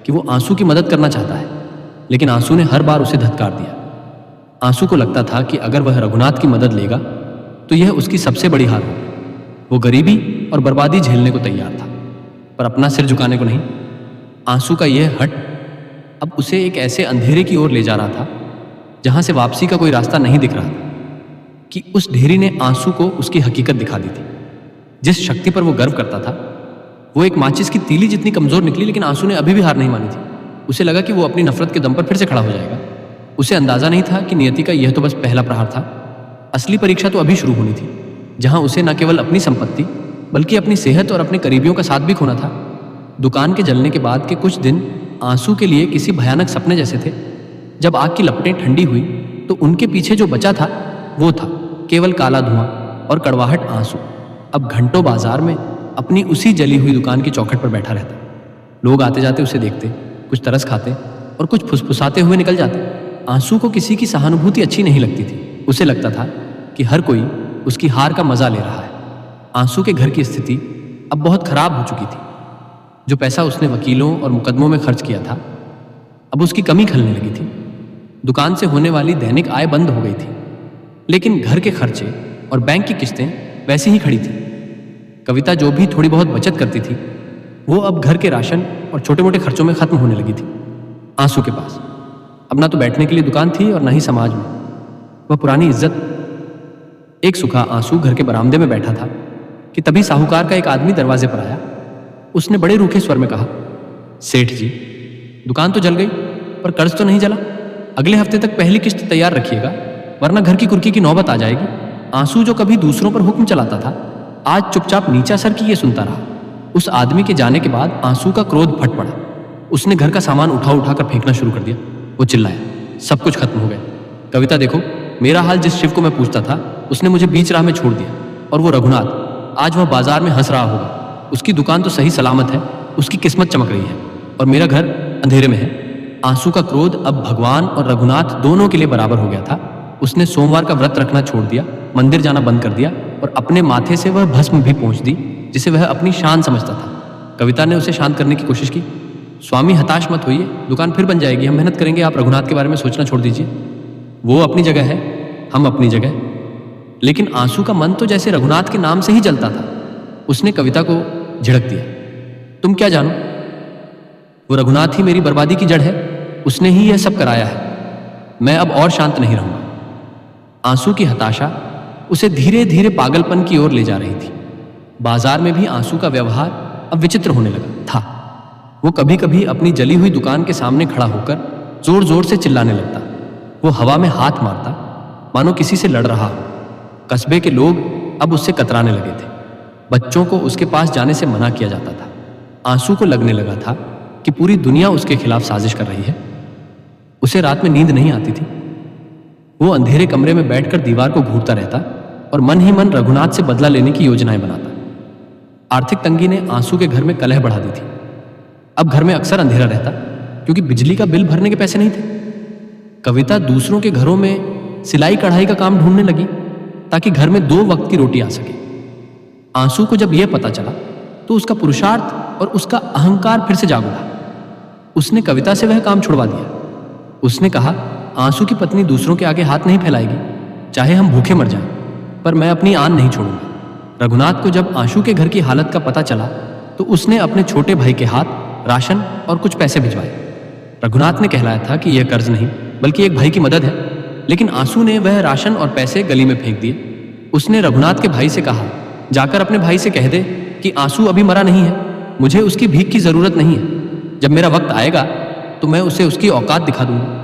कि वो आंसू की मदद करना चाहता है, लेकिन आंसू ने हर बार उसे धत्कार दिया। आंसू को लगता था कि अगर वह रघुनाथ की मदद लेगा तो यह उसकी सबसे बड़ी हार होगी। वो गरीबी और बर्बादी झेलने को तैयार था, पर अपना सिर झुकाने को नहीं। आंसू का यह हट अब उसे एक ऐसे अंधेरे की ओर ले जा रहा था जहां से वापसी का कोई रास्ता नहीं दिख रहा था। कि उस ढेरी ने आंसू को उसकी हकीकत दिखा दी थी। जिस शक्ति पर वो गर्व करता था वो एक माचिस की तीली जितनी कमजोर निकली, लेकिन आंसू ने अभी भी हार नहीं मानी थी। उसे लगा कि वो अपनी नफरत के दम पर फिर से खड़ा हो जाएगा। उसे अंदाजा नहीं था कि नियति का यह तो बस पहला प्रहार था। असली परीक्षा तो अभी शुरू होनी थी, जहां उसे न केवल अपनी संपत्ति बल्कि अपनी सेहत और अपने करीबियों का साथ भी खोना था। दुकान के जलने के बाद के कुछ दिन आंसू के लिए किसी भयानक सपने जैसे थे। जब आग की लपटें ठंडी हुई तो उनके पीछे जो बचा था वो था केवल काला धुआं और कड़वाहट। आंसू अब घंटों बाजार में अपनी उसी जली हुई दुकान की चौखट पर बैठा रहता। लोग आते जाते उसे देखते, कुछ तरस खाते और कुछ फुसफुसाते हुए निकल जाते। आंसू को किसी की सहानुभूति अच्छी नहीं लगती थी। उसे लगता था कि हर कोई उसकी हार का मजा ले रहा है। आंसू के घर की स्थिति अब बहुत खराब हो चुकी थी। जो पैसा उसने वकीलों और मुकदमों में खर्च किया था अब उसकी कमी खलने लगी थी। दुकान से होने वाली दैनिक आय बंद हो गई थी, लेकिन घर के खर्चे और बैंक की किस्तें वैसी ही खड़ी थी। कविता जो भी थोड़ी बहुत बचत करती थी वो अब घर के राशन और छोटे मोटे खर्चों में खत्म होने लगी थी। आंसू के पास अब ना तो बैठने के लिए दुकान थी और ना ही समाज में वह पुरानी इज्जत। एक सुखा आंसू घर के बरामदे में बैठा था कि तभी साहूकार का एक आदमी दरवाजे पर आया। उसने बड़े रूखे स्वर में कहा, सेठ जी, दुकान तो जल गई पर कर्ज तो नहीं जला। अगले हफ्ते तक पहली किस्त तैयार रखिएगा, वरना घर की कुर्की की नौबत आ जाएगी। आंसू जो कभी दूसरों पर हुक्म चलाता था आज चुपचाप नीचा सर की ये सुनता रहा। उस आदमी के जाने के बाद आंसू का क्रोध फट पड़ा। उसने घर का सामान उठा कर फेंकना शुरू कर दिया। वो चिल्लाया, सब कुछ खत्म हो गया। कविता देखो, मेरा हाल जिस शिव को मैं पूछता था उसने मुझे बीच राह में छोड़ दिया, और वो रघुनाथ आज वह बाजार में हंस रहा होगा। उसकी दुकान तो सही सलामत है, उसकी किस्मत चमक रही है और मेरा घर अंधेरे में है। आंसू का क्रोध अब भगवान और रघुनाथ दोनों के लिए बराबर हो गया था। उसने सोमवार का व्रत रखना छोड़ दिया, मंदिर जाना बंद कर दिया और अपने माथे से वह भस्म भी पोंछ दी जिसे वह अपनी शान समझता था। कविता ने उसे शांत करने की कोशिश की। स्वामी हताश मत होइए, दुकान फिर बन जाएगी, हम मेहनत करेंगे, आप रघुनाथ के बारे में सोचना छोड़ दीजिए। वो अपनी जगह है, हम अपनी जगह। लेकिन आंसू का मन तो जैसे रघुनाथ के नाम से ही जलता था। उसने कविता को झिड़क दिया, तुम क्या जानो, वो रघुनाथ ही मेरी बर्बादी की जड़ है, उसने ही यह सब कराया है। मैं अब और शांत नहीं रहूंगा। आंसू की हताशा उसे धीरे धीरे पागलपन की ओर ले जा रही थी। बाजार में भी आंसू का व्यवहार अब विचित्र होने लगा था। वो कभी कभी अपनी जली हुई दुकान के सामने खड़ा होकर जोर जोर से चिल्लाने लगता। वो हवा में हाथ मारता मानो किसी से लड़ रहा हो। कस्बे के लोग अब उससे कतराने लगे थे। बच्चों को उसके पास जाने से मना किया जाता था। आंसू को लगने लगा था कि पूरी दुनिया उसके खिलाफ साजिश कर रही है। उसे रात में नींद नहीं आती थी। वो अंधेरे कमरे में बैठकर दीवार को घूरता रहता और मन ही मन रघुनाथ से बदला लेने की योजनाएं बनाता। आर्थिक तंगी ने आंसू के घर में कलह बढ़ा दी थी। अब घर में अक्सर अंधेरा रहता क्योंकि बिजली का बिल भरने के पैसे नहीं थे। कविता दूसरों के घरों में सिलाई कढ़ाई का काम ढूंढने लगी ताकि घर में 2 वक्त की रोटी आ सके। आंसू को जब यह पता चला तो उसका पुरुषार्थ और उसका अहंकार फिर से जाग उठा। उसने कविता से वह काम छुड़वा दिया। उसने कहा, आंसू की पत्नी दूसरों के आगे हाथ नहीं फैलाएगी, चाहे हम भूखे मर जाएं, पर मैं अपनी आन नहीं छोड़ूंगा। रघुनाथ को जब आंसू के घर की हालत का पता चला तो उसने अपने छोटे भाई के हाथ राशन और कुछ पैसे भिजवाए। रघुनाथ ने कहलाया था कि यह कर्ज नहीं बल्कि एक भाई की मदद है, लेकिन आंसू ने वह राशन और पैसे गली में फेंक दिए। उसने रघुनाथ के भाई से कहा, जाकर अपने भाई से कह दे कि आंसू अभी मरा नहीं है, मुझे उसकी भीख की जरूरत नहीं है, जब मेरा वक्त आएगा तो मैं उसे उसकी औकात दिखा दूंगा।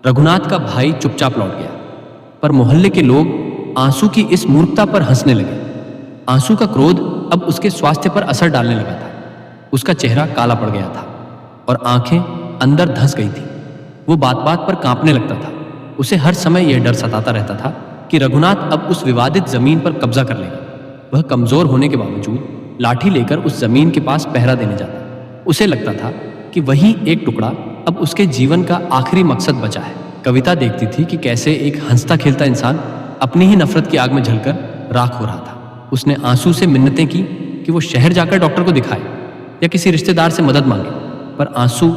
रघुनाथ का भाई चुपचाप लौट गया, पर मोहल्ले के लोग आंसू की इस मूर्खता पर हंसने लगे। आंसू का क्रोध अब उसके स्वास्थ्य पर असर डालने लगा था। उसका चेहरा काला पड़ गया था और आंखें अंदर धंस गई थी। वो बात बात पर कांपने लगता था। उसे हर समय यह डर सताता रहता था कि रघुनाथ अब उस विवादित जमीन पर कब्जा कर लेगा। वह कमजोर होने के बावजूद लाठी लेकर उस जमीन के पास पहरा देने जाता। उसे लगता था कि वही एक टुकड़ा अब उसके जीवन का आखिरी मकसद बचा है। कविता देखती थी कि कैसे एक हंसता खेलता इंसान अपनी ही नफरत की आग में जलकर राख हो रहा था। उसने आंसू से मिन्नतें की कि वो शहर जाकर डॉक्टर को दिखाए या किसी रिश्तेदार से मदद मांगे, पर आंसू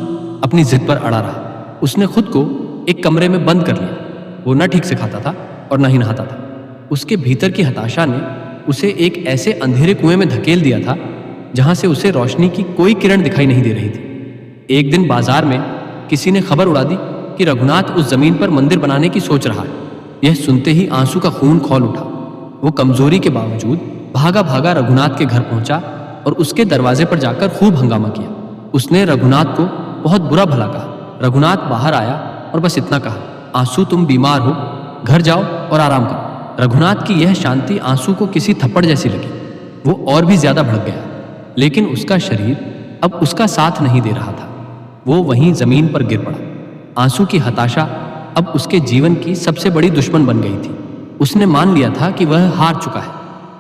अपनी जिद पर अड़ा रहा। उसने खुद को एक कमरे में बंद कर लिया। वो न ठीक से खाता था और न ही नहाता था। उसके भीतर की हताशा ने उसे एक ऐसे अंधेरे कुएं में धकेल दिया था जहां से उसे रोशनी की कोई किरण दिखाई नहीं दे रही थी। एक दिन बाजार में किसी ने खबर उड़ा दी कि रघुनाथ उस जमीन पर मंदिर बनाने की सोच रहा है। यह सुनते ही आंसू का खून खौल उठा। वो कमजोरी के बावजूद भागा भागा रघुनाथ के घर पहुंचा और उसके दरवाजे पर जाकर खूब हंगामा किया। उसने रघुनाथ को बहुत बुरा भला कहा। रघुनाथ बाहर आया और बस इतना कहा, आंसू तुम बीमार हो, घर जाओ और आराम करो। रघुनाथ की यह शांति आंसू को किसी थप्पड़ जैसी लगी। वो और भी ज्यादा भड़क गया, लेकिन उसका शरीर अब उसका साथ नहीं दे रहा था। वो वहीं जमीन पर गिर पड़ा। आंसू की हताशा अब उसके जीवन की सबसे बड़ी दुश्मन बन गई थी। उसने मान लिया था कि वह हार चुका है,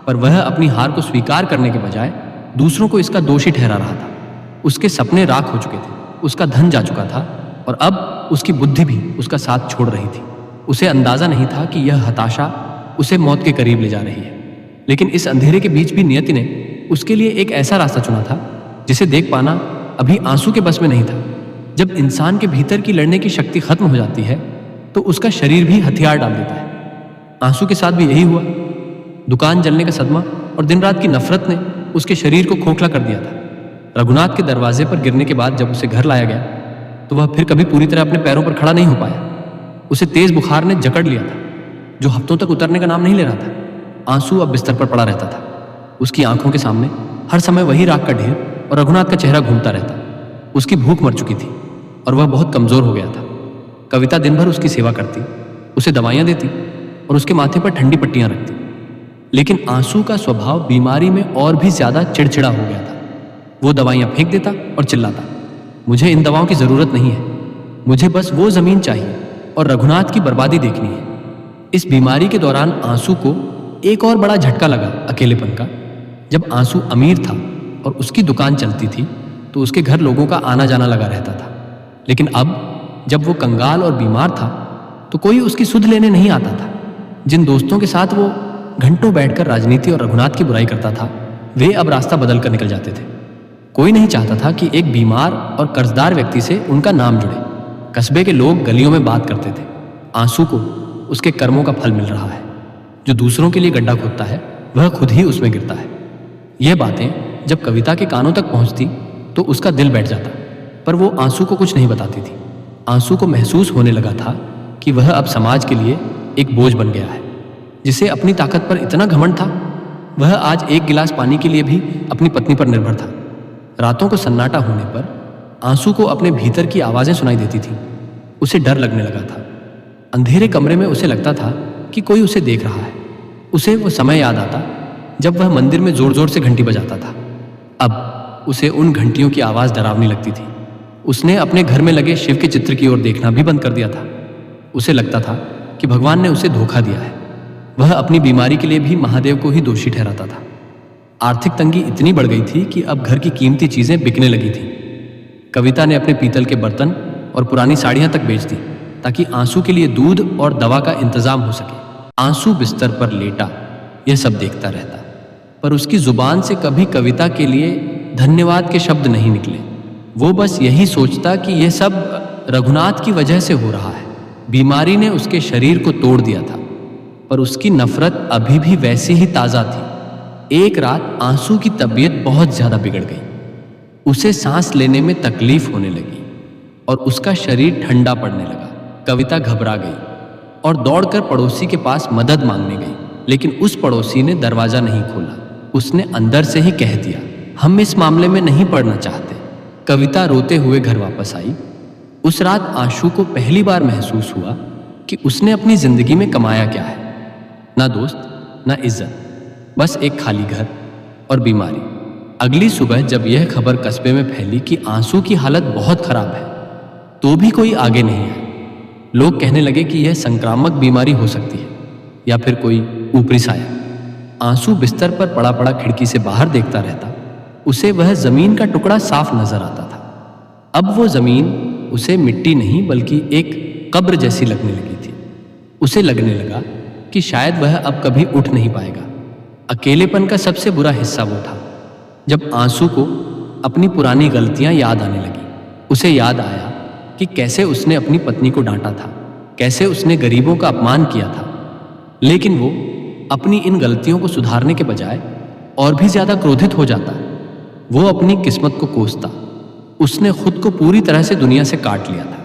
पर वह अपनी हार को स्वीकार करने के बजाय दूसरों को इसका दोषी ठहरा रहा था। उसके सपने राख हो चुके थे, उसका धन जा चुका था और अब उसकी बुद्धि भी उसका साथ छोड़ रही थी। उसे अंदाजा नहीं था कि यह हताशा उसे मौत के करीब ले जा रही है, लेकिन इस अंधेरे के बीच भी नियति ने उसके लिए एक ऐसा रास्ता चुना था जिसे देख पाना अभी आंसू के बस में नहीं था। जब इंसान के भीतर की लड़ने की शक्ति खत्म हो जाती है तो उसका शरीर भी हथियार डाल देता है। आंसू के साथ भी यही हुआ। दुकान जलने का सदमा और दिन रात की नफरत ने उसके शरीर को खोखला कर दिया था। रघुनाथ के दरवाजे पर गिरने के बाद जब उसे घर लाया गया तो वह फिर कभी पूरी तरह अपने पैरों पर खड़ा नहीं हो पाया। उसे तेज बुखार ने जकड़ लिया था, जो हफ्तों तक उतरने का नाम नहीं ले रहा था। आंसू अब बिस्तर पर पड़ा रहता था। उसकी आंखों के सामने हर समय वही राख का ढेर और रघुनाथ का चेहरा घूमता रहता। उसकी भूख मर चुकी थी और वह बहुत कमजोर हो गया था। कविता दिन भर उसकी सेवा करती, उसे दवाइयां देती और उसके माथे पर ठंडी पट्टियां रखती, लेकिन आंसू का स्वभाव बीमारी में और भी ज्यादा चिड़चिड़ा हो गया था। वो दवाइयां फेंक देता और चिल्लाता, मुझे इन दवाओं की जरूरत नहीं है, मुझे बस वो जमीन चाहिए और रघुनाथ की बर्बादी देखनी है। इस बीमारी के दौरान आंसू को एक और बड़ा झटका लगा अकेलेपन का। जब आंसू अमीर था और उसकी दुकान चलती थी तो उसके घर लोगों का आना जाना लगा रहता था। लेकिन अब जब वो कंगाल और बीमार था तो कोई उसकी सुध लेने नहीं आता था। जिन दोस्तों के साथ वो घंटों बैठकर राजनीति और रघुनाथ की बुराई करता था, वे अब रास्ता बदल कर निकल जाते थे। कोई नहीं चाहता था कि एक बीमार और कर्जदार व्यक्ति से उनका नाम जुड़े। कस्बे के लोग गलियों में बात करते थे, आंसू को उसके कर्मों का फल मिल रहा है। जो दूसरों के लिए गड्ढा खोदता है वह खुद ही उसमें गिरता है। यह बातें जब कविता के कानों तक पहुंचती तो उसका दिल बैठ जाता, पर वो आंसू को कुछ नहीं बताती थी। आंसू को महसूस होने लगा था कि वह अब समाज के लिए एक बोझ बन गया है। जिसे अपनी ताकत पर इतना घमंड था, वह आज एक गिलास पानी के लिए भी अपनी पत्नी पर निर्भर था। रातों को सन्नाटा होने पर आंसू को अपने भीतर की आवाजें सुनाई देती थीं। उसे डर लगने लगा था। अंधेरे कमरे में उसे लगता था कि कोई उसे देख रहा है। उसे वो समय याद आता जब वह मंदिर में जोर जोर से घंटी बजाता था। अब उसे उन घंटियों की आवाज डरावनी लगती थी। उसने अपने घर में लगे शिव के चित्र की ओर देखना भी बंद कर दिया था। उसे लगता था कि भगवान ने उसे धोखा दिया है। वह अपनी बीमारी के लिए भी महादेव को ही दोषी ठहराता था। आर्थिक तंगी इतनी बढ़ गई थी कि अब घर की कीमती चीजें बिकने लगी थीं। कविता ने अपने पीतल के बर्तन और पुरानी साड़ियां तक बेच दी ताकि आंसू के लिए दूध और दवा का इंतजाम हो सके। आंसू बिस्तर पर लेटा यह सब देखता रहता, पर उसकी जुबान से कभी कविता के लिए धन्यवाद के शब्द नहीं निकले। वो बस यही सोचता कि यह सब रघुनाथ की वजह से हो रहा है। बीमारी ने उसके शरीर को तोड़ दिया था, पर उसकी नफरत अभी भी वैसी ही ताजा थी। एक रात आंसू की तबीयत बहुत ज्यादा बिगड़ गई। उसे सांस लेने में तकलीफ होने लगी और उसका शरीर ठंडा पड़ने लगा। कविता घबरा गई और दौड़कर पड़ोसी के पास मदद मांगने गई, लेकिन उस पड़ोसी ने दरवाजा नहीं खोला। उसने अंदर से ही कह दिया, हम इस मामले में नहीं पड़ना चाहते। कविता रोते हुए घर वापस आई। उस रात आंसू को पहली बार महसूस हुआ कि उसने अपनी जिंदगी में कमाया क्या है। ना दोस्त, ना इज्जत, बस एक खाली घर और बीमारी। अगली सुबह जब यह खबर कस्बे में फैली कि आंसू की हालत बहुत खराब है, तो भी कोई आगे नहीं आया। लोग कहने लगे कि यह संक्रामक बीमारी हो सकती है या फिर कोई ऊपरी साया। आंसू बिस्तर पर पड़ा पड़ा खिड़की से बाहर देखता रहता। उसे वह जमीन का टुकड़ा साफ नजर आता था। अब वो जमीन उसे मिट्टी नहीं बल्कि एक कब्र जैसी लगने लगी थी। उसे लगने लगा कि शायद वह अब कभी उठ नहीं पाएगा। अकेलेपन का सबसे बुरा हिस्सा वो था जब आंसू को अपनी पुरानी गलतियां याद आने लगी। उसे याद आया कि कैसे उसने अपनी पत्नी को डांटा था, कैसे उसने गरीबों का अपमान किया था। लेकिन वो अपनी इन गलतियों को सुधारने के बजाय और भी ज्यादा क्रोधित हो जाता। वो अपनी किस्मत को कोसता। उसने खुद को पूरी तरह से दुनिया से काट लिया था।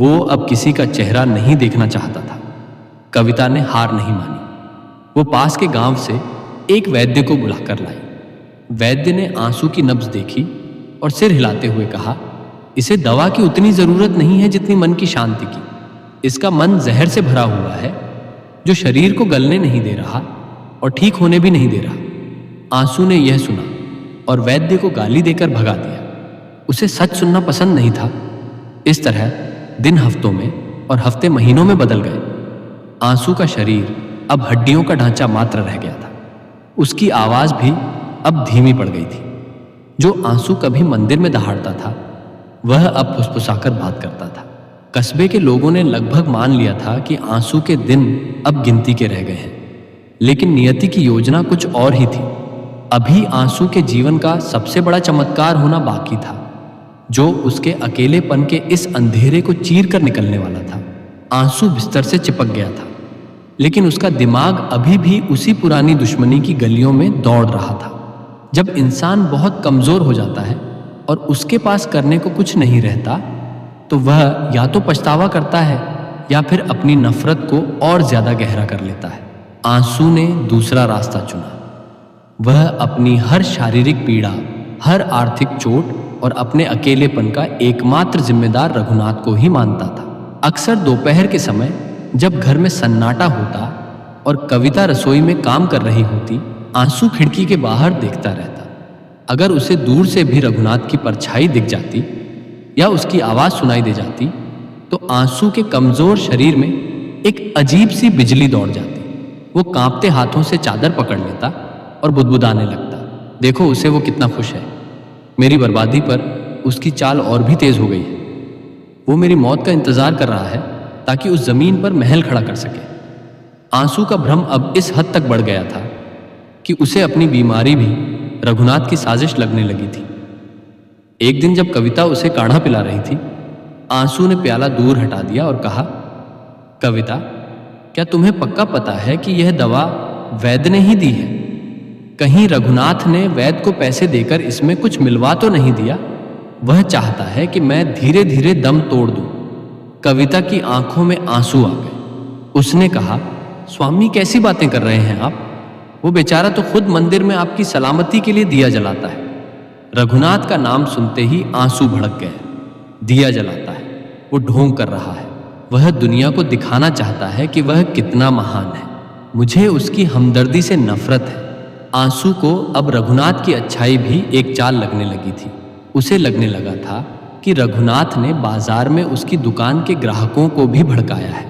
वो अब किसी का चेहरा नहीं देखना चाहता था। कविता ने हार नहीं मानी। वो पास के गांव से एक वैद्य को बुलाकर लाई। वैद्य ने आंसू की नब्ज देखी और सिर हिलाते हुए कहा, इसे दवा की उतनी जरूरत नहीं है जितनी मन की शांति की। इसका मन जहर से भरा हुआ है जो शरीर को गलने नहीं दे रहा और ठीक होने भी नहीं दे रहा। आंसू ने यह सुना और वैद्य को गाली देकर भगा दिया। उसे सच सुनना पसंद नहीं था। इस तरह दिन हफ्तों में और हफ्ते महीनों में बदल गए। आंसू का शरीर अब हड्डियों का ढांचा मात्र रह गया था। उसकी आवाज भी अब धीमी पड़ गई थी। जो आंसू कभी मंदिर में दहाड़ता था, वह अब फुसफुसाकर बात करता था। कस्बे के लोगों ने लगभग मान लिया था कि आंसू के दिन अब गिनती के रह गए हैं, लेकिन नियति की योजना कुछ और ही थी। अभी आंसू के जीवन का सबसे बड़ा चमत्कार होना बाकी था, जो उसके अकेलेपन के इस अंधेरे को चीर कर निकलने वाला था। आंसू बिस्तर से चिपक गया था, लेकिन उसका दिमाग अभी भी उसी पुरानी दुश्मनी की गलियों में दौड़ रहा था। जब इंसान बहुत कमजोर हो जाता है और उसके पास करने को कुछ नहीं रहता, तो वह या तो पछतावा करता है या फिर अपनी नफरत को और ज्यादा गहरा कर लेता है। आंसू ने दूसरा रास्ता चुना। वह अपनी हर शारीरिक पीड़ा, हर आर्थिक चोट और अपने अकेलेपन का एकमात्र जिम्मेदार रघुनाथ को ही मानता था। अक्सर दोपहर के समय जब घर में सन्नाटा होता और कविता रसोई में काम कर रही होती, आंसू खिड़की के बाहर देखता रहता। अगर उसे दूर से भी रघुनाथ की परछाई दिख जाती या उसकी आवाज सुनाई दे जाती, तो आंसू के कमजोर शरीर में एक अजीब सी बिजली दौड़ जाती। वो कांपते हाथों से चादर पकड़ लेता और बुदबुदाने लगता, देखो उसे, वो कितना खुश है। मेरी बर्बादी पर उसकी चाल और भी तेज हो गई है। वो मेरी मौत का इंतजार कर रहा है ताकि उस जमीन पर महल खड़ा कर सके। आंसू का भ्रम अब इस हद तक बढ़ गया था कि उसे अपनी बीमारी भी रघुनाथ की साजिश लगने लगी थी। एक दिन जब कविता उसे काढ़ा पिला रही थी, आंसू ने प्याला दूर हटा दिया और कहा, कविता, क्या तुम्हें पक्का पता है कि यह दवा वैद्य ने ही दी है? कहीं रघुनाथ ने वैद्य को पैसे देकर इसमें कुछ मिलवा तो नहीं दिया? वह चाहता है कि मैं धीरे धीरे दम तोड़ दूं। कविता की आंखों में आंसू आ गए। उसने कहा, स्वामी कैसी बातें कर रहे हैं आप? वो बेचारा तो खुद मंदिर में आपकी सलामती के लिए दिया जलाता है। रघुनाथ का नाम सुनते ही आंसू भड़क गए। दिया जलाता है, वो ढोंग कर रहा है। वह दुनिया को दिखाना चाहता है कि वह कितना महान है। मुझे उसकी हमदर्दी से नफरत है। आंसू को अब रघुनाथ की अच्छाई भी एक चाल लगने लगी थी। उसे लगने लगा था कि रघुनाथ ने बाजार में उसकी दुकान के ग्राहकों को भी भड़काया है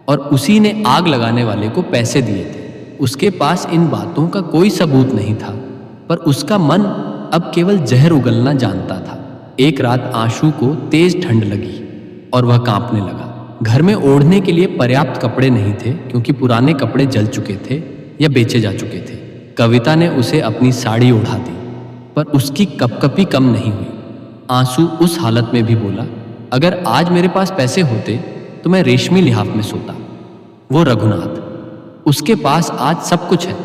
और उसी ने आग लगाने वाले को पैसे दिए थे। उसके पास इन बातों का कोई सबूत नहीं था, पर उसका मन अब केवल जहर उगलना जानता था। एक रात आंसू को तेज ठंड लगी और वह कांपने लगा। घर में ओढ़ने के लिए पर्याप्त कपड़े नहीं थे, क्योंकि पुराने कपड़े जल चुके थे या बेचे जा चुके थे। कविता ने उसे अपनी साड़ी ओढ़ा दी, पर उसकी कपकपी कम नहीं हुई। आंसू उस हालत में भी बोला, अगर आज मेरे पास पैसे होते तो मैं रेशमी लिहाफ में सोता। वो रघुनाथ, उसके पास आज सब कुछ है।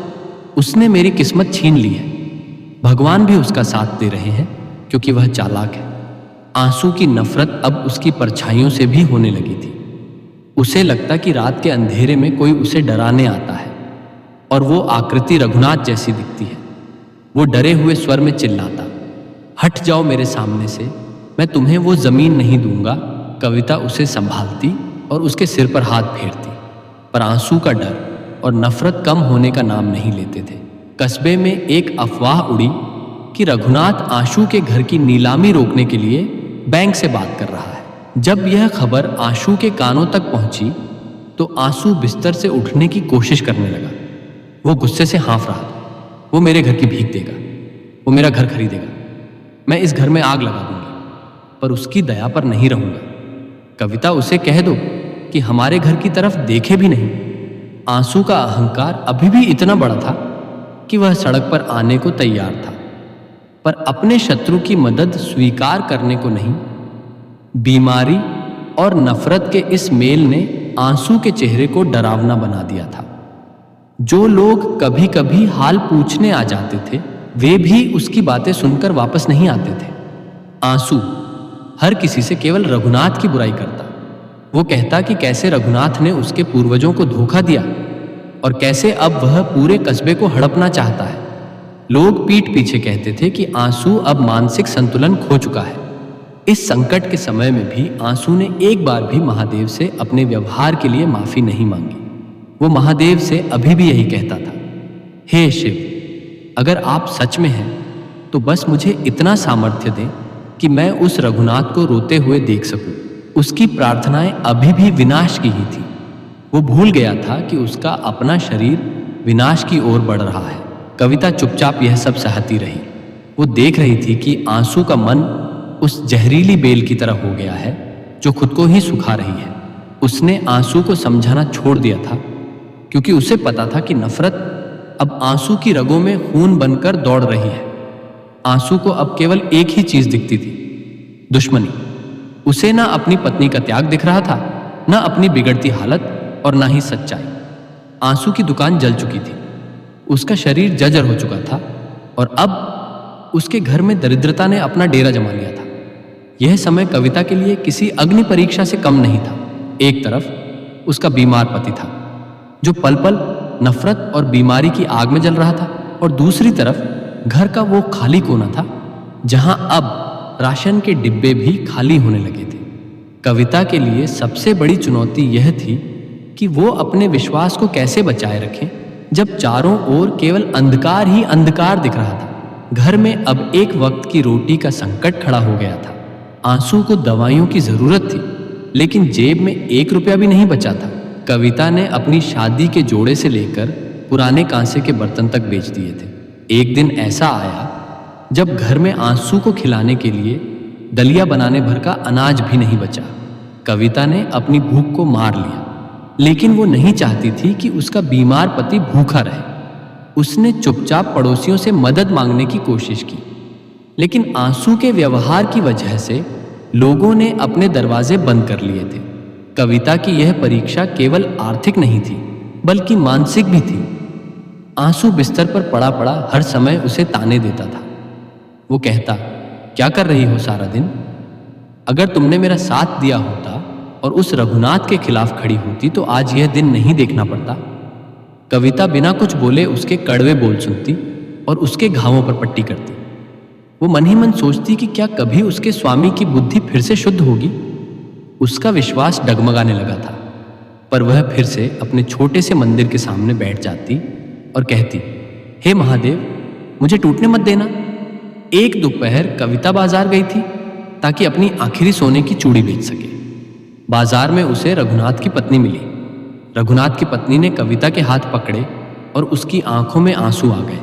उसने मेरी किस्मत छीन ली है। भगवान भी उसका साथ दे रहे हैं, क्योंकि वह चालाक है। आंसू की नफरत अब उसकी परछाइयों से भी होने लगी थी। उसे लगता कि रात के अंधेरे में कोई उसे डराने आता है और वो आकृति रघुनाथ जैसी दिखती है। वो डरे हुए स्वर में चिल्लाता, हट जाओ मेरे सामने से, मैं तुम्हें वो जमीन नहीं दूंगा। कविता उसे संभालती और उसके सिर पर हाथ फेरती, पर आंसू का डर और नफरत कम होने का नाम नहीं लेते थे। कस्बे में एक अफवाह उड़ी कि रघुनाथ आंसू के घर की नीलामी रोकने के लिए बैंक से बात कर रहा है। जब यह खबर आंसू के कानों तक पहुंची तो आंसू बिस्तर से उठने की कोशिश करने लगा। वो गुस्से से हाँफ रहा था। वो मेरे घर की भीख देगा, वो मेरा घर खरीदेगा, मैं इस घर में आग लगा दूंगी, पर उसकी दया पर नहीं रहूंगा। कविता, उसे कह दो कि हमारे घर की तरफ देखे भी नहीं। आंसू का अहंकार अभी भी इतना बड़ा था कि वह सड़क पर आने को तैयार था, पर अपने शत्रु की मदद स्वीकार करने को नहीं। बीमारी और नफरत के इस मेल ने आंसू के चेहरे को डरावना बना दिया था। जो लोग कभी कभी हाल पूछने आ जाते थे, वे भी उसकी बातें सुनकर वापस नहीं आते थे। आंसू हर किसी से केवल रघुनाथ की बुराई करता। वो कहता कि कैसे रघुनाथ ने उसके पूर्वजों को धोखा दिया और कैसे अब वह पूरे कस्बे को हड़पना चाहता है। लोग पीठ पीछे कहते थे कि आंसू अब मानसिक संतुलन खो चुका है। इस संकट के समय में भी आंसू ने एक बार भी महादेव से अपने व्यवहार के लिए माफी नहीं मांगी। वो महादेव से अभी भी यही कहता था, हे शिव, अगर आप सच में हैं तो बस मुझे इतना सामर्थ्य दें कि मैं उस रघुनाथ को रोते हुए देख सकूं। उसकी प्रार्थनाएं अभी भी विनाश की ही थी। वो भूल गया था कि उसका अपना शरीर विनाश की ओर बढ़ रहा है। कविता चुपचाप यह सब सहती रही। वो देख रही थी कि आंसू का मन उस जहरीली बेल की तरह हो गया है जो खुद को ही सुखा रही है। उसने आंसू को समझाना छोड़ दिया था, क्योंकि उसे पता था कि नफरत अब आंसू की रगों में खून बनकर दौड़ रही है। आंसू को अब केवल एक ही चीज दिखती थी, दुश्मनी। उसे ना अपनी पत्नी का त्याग दिख रहा था, ना अपनी बिगड़ती हालत और ना ही सच्चाई। आंसू की दुकान जल चुकी थी, उसका शरीर जर्जर हो चुका था और अब उसके घर में दरिद्रता ने अपना डेरा जमा लिया था। यह समय कविता के लिए किसी अग्नि परीक्षा से कम नहीं था। एक तरफ उसका बीमार पति था जो पल पल नफरत और बीमारी की आग में जल रहा था, और दूसरी तरफ घर का वो खाली कोना था जहां अब राशन के डिब्बे भी खाली होने लगे थे। कविता के लिए सबसे बड़ी चुनौती यह थी कि वो अपने विश्वास को कैसे बचाए रखें जब चारों ओर केवल अंधकार ही अंधकार दिख रहा था। घर में अब एक वक्त की रोटी का संकट खड़ा हो गया था। आंसू को दवाइयों की जरूरत थी, लेकिन जेब में 1 रुपया भी नहीं बचा था। कविता ने अपनी शादी के जोड़े से लेकर पुराने कांसे के बर्तन तक बेच दिए थे। एक दिन ऐसा आया जब घर में आंसू को खिलाने के लिए दलिया बनाने भर का अनाज भी नहीं बचा। कविता ने अपनी भूख को मार लिया, लेकिन वो नहीं चाहती थी कि उसका बीमार पति भूखा रहे। उसने चुपचाप पड़ोसियों से मदद मांगने की कोशिश की, लेकिन आंसू के व्यवहार की वजह से लोगों ने अपने दरवाजे बंद कर लिए थे। कविता की यह परीक्षा केवल आर्थिक नहीं थी, बल्कि मानसिक भी थी। आंसू बिस्तर पर पड़ा पड़ा हर समय उसे ताने देता था। वो कहता, क्या कर रही हो सारा दिन? अगर तुमने मेरा साथ दिया होता और उस रघुनाथ के खिलाफ खड़ी होती तो आज यह दिन नहीं देखना पड़ता। कविता बिना कुछ बोले उसके कड़वे बोल सुनती और उसके घावों पर पट्टी करती। वो मन ही मन सोचती कि क्या कभी उसके स्वामी की बुद्धि फिर से शुद्ध होगी। उसका विश्वास डगमगाने लगा था, पर वह फिर से अपने छोटे से मंदिर के सामने बैठ जाती और कहती, हे महादेव, मुझे टूटने मत देना। एक दोपहर कविता बाजार गई थी ताकि अपनी आखिरी सोने की चूड़ी बेच सके। बाजार में उसे रघुनाथ की पत्नी मिली। रघुनाथ की पत्नी ने कविता के हाथ पकड़े और उसकी आंखों में आंसू आ गए।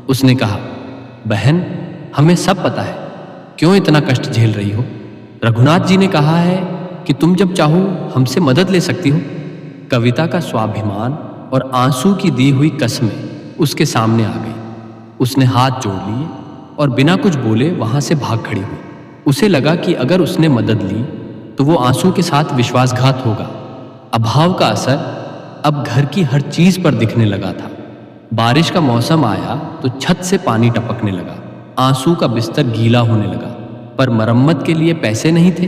उसने कहा, बहन, हमें सब पता है क्यों इतना कष्ट झेल रही हो। रघुनाथ जी ने कहा है कि तुम जब चाहो हमसे मदद ले सकती हो। कविता का स्वाभिमान और आंसू की दी हुई कसमें उसके सामने आ गई। उसने हाथ जोड़ लिए और बिना कुछ बोले वहां से भाग खड़ी हुई। उसे लगा कि अगर उसने मदद ली तो वो आंसू के साथ विश्वासघात होगा। अभाव का असर अब घर की हर चीज पर दिखने लगा था। बारिश का मौसम आया तो छत से पानी टपकने लगा। आंसू का बिस्तर गीला होने लगा, पर मरम्मत के लिए पैसे नहीं थे।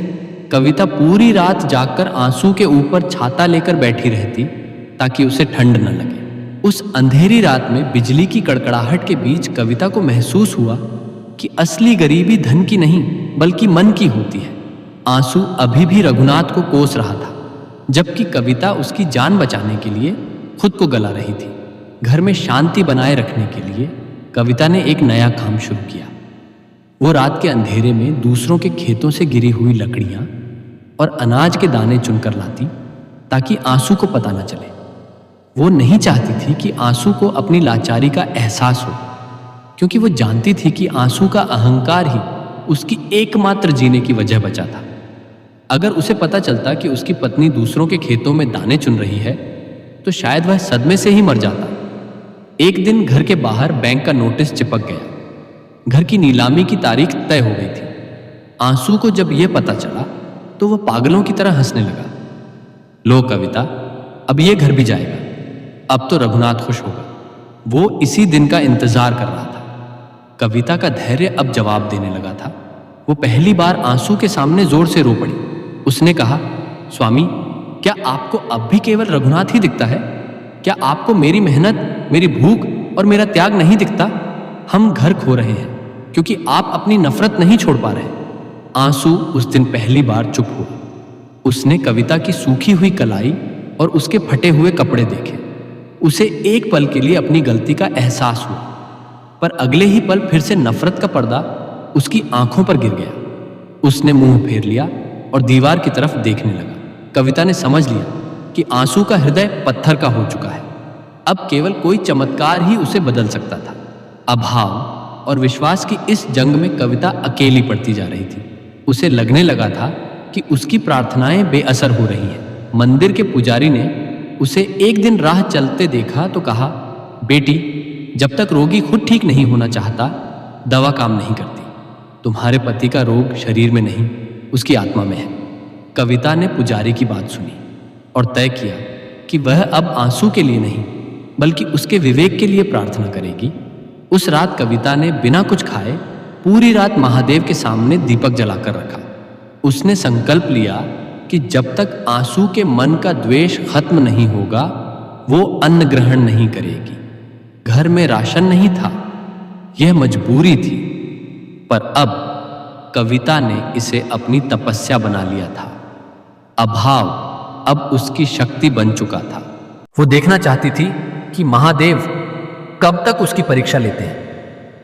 कविता पूरी रात जागकर आंसू के ऊपर छाता लेकर बैठी रहती ताकि उसे ठंड न लगे। उस अंधेरी रात में बिजली की कड़कड़ाहट के बीच कविता को महसूस हुआ कि असली गरीबी धन की नहीं बल्कि मन की होती है। आंसू अभी भी रघुनाथ को कोस रहा था, जबकि कविता उसकी जान बचाने के लिए खुद को गला रही थी। घर में शांति बनाए रखने के लिए कविता ने एक नया काम शुरू किया। वो रात के अंधेरे में दूसरों के खेतों से गिरी हुई लकड़ियां और अनाज के दाने चुनकर लाती ताकि आंसू को पता न चले। वो नहीं चाहती थी कि आंसू को अपनी लाचारी का एहसास हो, क्योंकि वो जानती थी कि आंसू का अहंकार ही उसकी एकमात्र जीने की वजह बचा था। अगर उसे पता चलता कि उसकी पत्नी दूसरों के खेतों में दाने चुन रही है तो शायद वह सदमे से ही मर जाता। एक दिन घर के बाहर बैंक का नोटिस चिपक गया। घर की नीलामी की तारीख तय हो गई थी। आंसू को जब यह पता चला तो वह पागलों की तरह हंसने लगा। लो कविता, अब यह घर भी जाएगा। अब तो रघुनाथ खुश होगा। वो इसी दिन का इंतजार कर रहा था। कविता का धैर्य अब जवाब देने लगा था। वो पहली बार आंसू के सामने जोर से रो पड़ी। उसने कहा, स्वामी, क्या आपको अब भी केवल रघुनाथ ही दिखता है? क्या आपको मेरी मेहनत, मेरी भूख और मेरा त्याग नहीं दिखता? हम घर खो रहे हैं क्योंकि आप अपनी नफरत नहीं छोड़ पा रहे। आंसू उस दिन पहली बार चुप हुआ। उसने कविता की सूखी हुई कलाई और उसके फटे हुए कपड़े देखे। उसे एक पल के लिए अपनी गलती का एहसास हुआ, पर अगले ही पल फिर से नफरत का पर्दा उसकी आंखों पर गिर गया। उसने मुंह फेर लिया और दीवार की तरफ देखने लगा। कविता ने समझ लिया कि आंसू का हृदय पत्थर का हो चुका है। अब केवल कोई चमत्कार ही उसे बदल सकता था। अभाव और विश्वास की इस जंग में कविता अकेली पड़ती जा रही थी। उसे लगने लगा था कि उसकी प्रार्थनाएं बेअसर हो रही हैं। मंदिर के पुजारी ने उसे एक दिन राह चलते देखा तो कहा, बेटी, जब तक रोगी खुद ठीक नहीं होना चाहता, दवा काम नहीं करती। तुम्हारे पति का रोग शरीर में नहीं, उसकी आत्मा में है। कविता ने पुजारी की बात सुनी और तय किया कि वह अब आंसू के लिए नहीं बल्कि उसके विवेक के लिए प्रार्थना करेगी। उस रात कविता ने बिना कुछ खाए पूरी रात महादेव के सामने दीपक जलाकर रखा। उसने संकल्प लिया कि जब तक आंसू के मन का द्वेष खत्म नहीं होगा, वो अन्न ग्रहण नहीं करेगी। घर में राशन नहीं था, यह मजबूरी थी, पर अब कविता ने इसे अपनी तपस्या बना लिया था। अभाव अब उसकी शक्ति बन चुका था। वो देखना चाहती थी कि महादेव कब तक उसकी परीक्षा लेते हैं।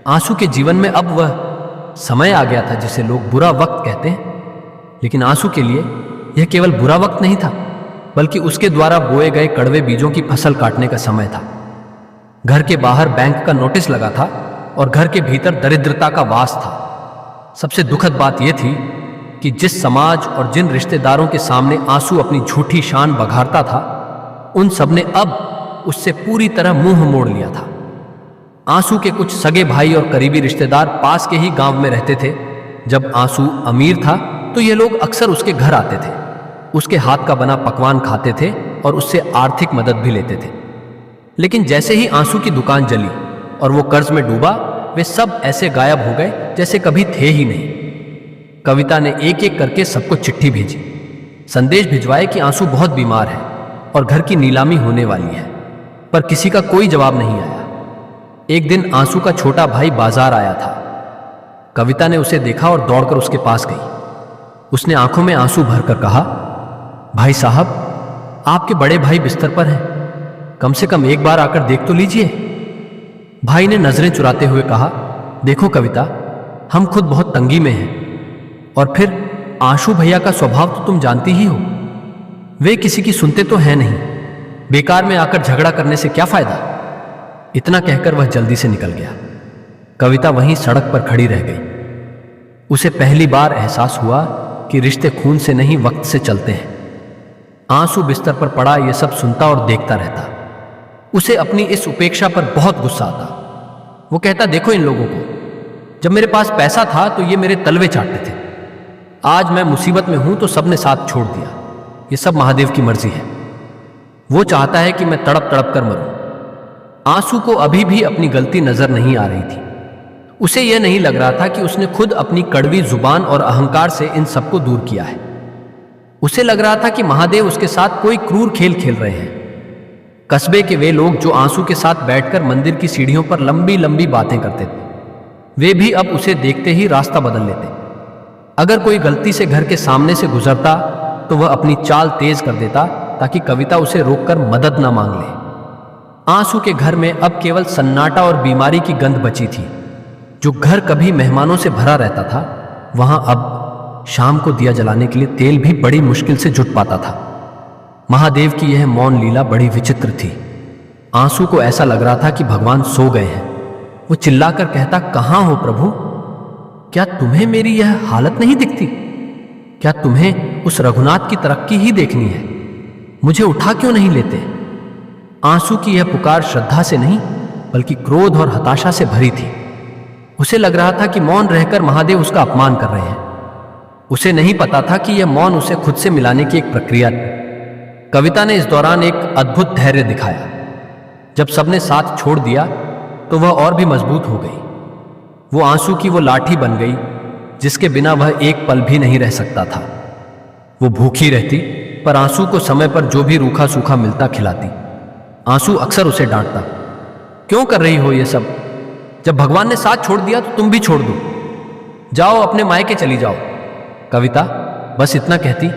आंसू के जीवन में अब वह समय आ गया था जिसे लोग बुरा वक्त कहते हैं, लेकिन आंसू के लिए यह केवल बुरा वक्त नहीं था, बल्कि उसके द्वारा बोए गए कड़वे बीजों की फसल काटने का समय था। घर के बाहर बैंक का नोटिस लगा था और घर के भीतर दरिद्रता का वास था। सबसे दुखद बात यह थी कि जिस समाज और जिन रिश्तेदारों के सामने आंसू अपनी झूठी शान बघारता था, उन सबने अब उससे पूरी तरह मुंह मोड़ लिया था। आंसू के कुछ सगे भाई और करीबी रिश्तेदार पास के ही गांव में रहते थे। जब आंसू अमीर था तो ये लोग अक्सर उसके घर आते थे, उसके हाथ का बना पकवान खाते थे और उससे आर्थिक मदद भी लेते थे। लेकिन जैसे ही आंसू की दुकान जली और वो कर्ज में डूबा, वे सब ऐसे गायब हो गए जैसे कभी थे ही नहीं। कविता ने एक एक करके सबको चिट्ठी भेजी, संदेश भिजवाए कि आंसू बहुत बीमार है और घर की नीलामी होने वाली है, पर किसी का कोई जवाब नहीं आया। एक दिन आंसू का छोटा भाई बाजार आया था। कविता ने उसे देखा और दौड़कर उसके पास गई। उसने आंखों में आंसू भरकर कहा, भाई साहब, आपके बड़े भाई बिस्तर पर हैं, कम से कम एक बार आकर देख तो लीजिए। भाई ने नजरें चुराते हुए कहा, देखो कविता, हम खुद बहुत तंगी में हैं, और फिर आंसू भैया का स्वभाव तो तुम जानती ही हो, वे किसी की सुनते तो हैं नहीं, बेकार में आकर झगड़ा करने से क्या फायदा। इतना कहकर वह जल्दी से निकल गया। कविता वहीं सड़क पर खड़ी रह गई। उसे पहली बार एहसास हुआ कि रिश्ते खून से नहीं, वक्त से चलते हैं। आंसू बिस्तर पर पड़ा यह सब सुनता और देखता रहता। उसे अपनी इस उपेक्षा पर बहुत गुस्सा आता। वो कहता, देखो इन लोगों को, जब मेरे पास पैसा था तो ये मेरे तलवे चाटते थे, आज मैं मुसीबत में हूं तो सबने साथ छोड़ दिया। ये सब महादेव की मर्जी है, वो चाहता है कि मैं तड़प तड़प कर मरूं। आंसू को अभी भी अपनी गलती नजर नहीं आ रही थी। उसे यह नहीं लग रहा था कि उसने खुद अपनी कड़वी जुबान और अहंकार से इन सबको दूर किया है। उसे लग रहा था कि महादेव उसके साथ कोई क्रूर खेल खेल रहे हैं। कस्बे के वे लोग जो आंसू के साथ बैठकर मंदिर की सीढ़ियों पर लंबी लंबी बातें करते थे, वे भी अब उसे देखते ही रास्ता बदल लेते। अगर कोई गलती से घर के सामने से गुजरता तो वह अपनी चाल तेज कर देता ताकि कविता उसे रोककर मदद न मांग ले। आंसू के घर में अब केवल सन्नाटा और बीमारी की गंध बची थी। जो घर कभी मेहमानों से भरा रहता था, वहां अब शाम को दिया जलाने के लिए तेल भी बड़ी मुश्किल से जुट पाता था। महादेव की यह मौन लीला बड़ी विचित्र थी। आंसू को ऐसा लग रहा था कि भगवान सो गए हैं। वो चिल्लाकर कहता, कहां हो प्रभु? क्या तुम्हें मेरी यह हालत नहीं दिखती? क्या तुम्हें उस रघुनाथ की तरक्की ही देखनी है? मुझे उठा क्यों नहीं लेते? आंसू की यह पुकार श्रद्धा से नहीं बल्कि क्रोध और हताशा से भरी थी। उसे लग रहा था कि मौन रहकर महादेव उसका अपमान कर रहे हैं। उसे नहीं पता था कि यह मौन उसे खुद से मिलाने की एक प्रक्रिया थी। कविता ने इस दौरान एक अद्भुत धैर्य दिखाया। जब सबने साथ छोड़ दिया तो वह और भी मजबूत हो गई। वो आंसू की वो लाठी बन गई जिसके बिना वह एक पल भी नहीं रह सकता था। वो भूखी रहती पर आंसू को समय पर जो भी रूखा सूखा मिलता खिलाती। आंसू अक्सर उसे डांटता, क्यों कर रही हो ये सब? जब भगवान ने साथ छोड़ दिया तो तुम भी छोड़ दो, जाओ अपने मायके चली जाओ। कविता बस इतना कहती,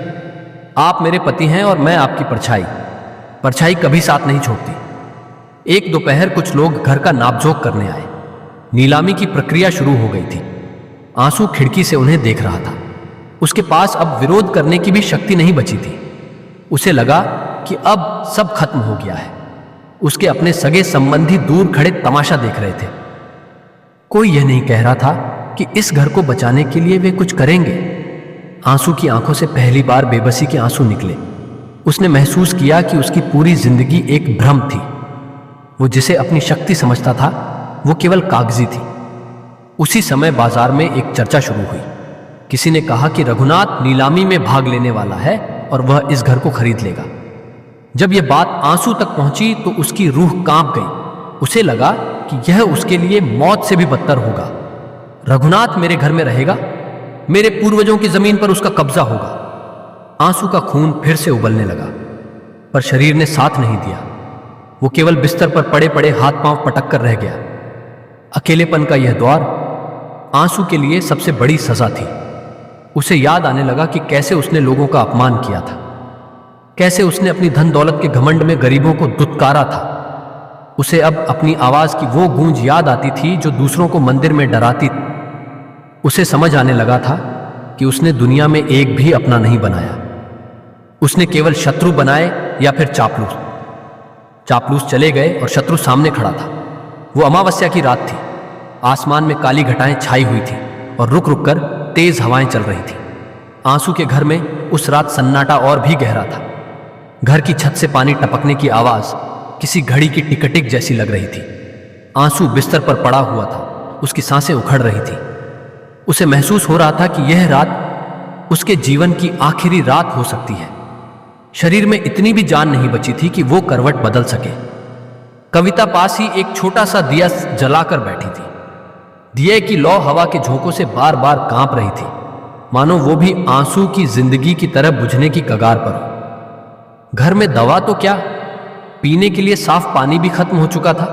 आप मेरे पति हैं और मैं आपकी परछाई। परछाई कभी साथ नहीं छोड़ती। एक दोपहर कुछ लोग घर का नापजोक करने आए। नीलामी की प्रक्रिया शुरू हो गई थी। आंसू खिड़की से उन्हें देख रहा था। उसके पास अब विरोध करने की भी शक्ति नहीं बची थी। उसे लगा कि अब सब खत्म हो गया है। उसके अपने सगे संबंधी दूर खड़े तमाशा देख रहे थे। कोई यह नहीं कह रहा था कि इस घर को बचाने के लिए वे कुछ करेंगे। आंसू की आंखों से पहली बार बेबसी के आंसू निकले। उसने महसूस किया कि उसकी पूरी जिंदगी एक भ्रम थी। वो जिसे अपनी शक्ति समझता था वो केवल कागजी थी। उसी समय बाजार में एक चर्चा शुरू हुई। किसी ने कहा कि रघुनाथ नीलामी में भाग लेने वाला है और वह इस घर को खरीद लेगा। जब यह बात आंसू तक पहुंची तो उसकी रूह कांप गई। उसे लगा कि यह उसके लिए मौत से भी बदतर होगा। रघुनाथ मेरे घर में रहेगा, मेरे पूर्वजों की जमीन पर उसका कब्जा होगा। आंसू का खून फिर से उबलने लगा, पर शरीर ने साथ नहीं दिया। वो केवल बिस्तर पर पड़े पड़े हाथ पांव पटक कर रह गया। अकेलेपन का यह दौर आंसू के लिए सबसे बड़ी सजा थी। उसे याद आने लगा कि कैसे उसने लोगों का अपमान किया था, कैसे उसने अपनी धन दौलत के घमंड में गरीबों को दुत्कारा था। उसे अब अपनी आवाज की वो गूंज याद आती थी जो दूसरों को मंदिर में डराती थी। उसे समझ आने लगा था कि उसने दुनिया में एक भी अपना नहीं बनाया। उसने केवल शत्रु बनाए या फिर चापलूस। चापलूस चले गए और शत्रु सामने खड़ा था। वो अमावस्या की रात थी। आसमान में काली घटाएं छाई हुई थी और रुक रुक कर तेज हवाएं चल रही थी। आंसू के घर में उस रात सन्नाटा और भी गहरा था। घर की छत से पानी टपकने की आवाज किसी घड़ी की टिकटिक जैसी लग रही थी। आंसू बिस्तर पर पड़ा हुआ था, उसकी सांसें उखड़ रही थी। उसे महसूस हो रहा था कि यह रात उसके जीवन की आखिरी रात हो सकती है। शरीर में इतनी भी जान नहीं बची थी कि वो करवट बदल सके। कविता पास ही एक छोटा सा दिया जलाकर बैठी थी। दिए की लौ हवा के झोंकों से बार बार कांप रही थी, मानो वो भी आंसू की जिंदगी की तरह बुझने की कगार पर हो। घर में दवा तो क्या, पीने के लिए साफ पानी भी खत्म हो चुका था।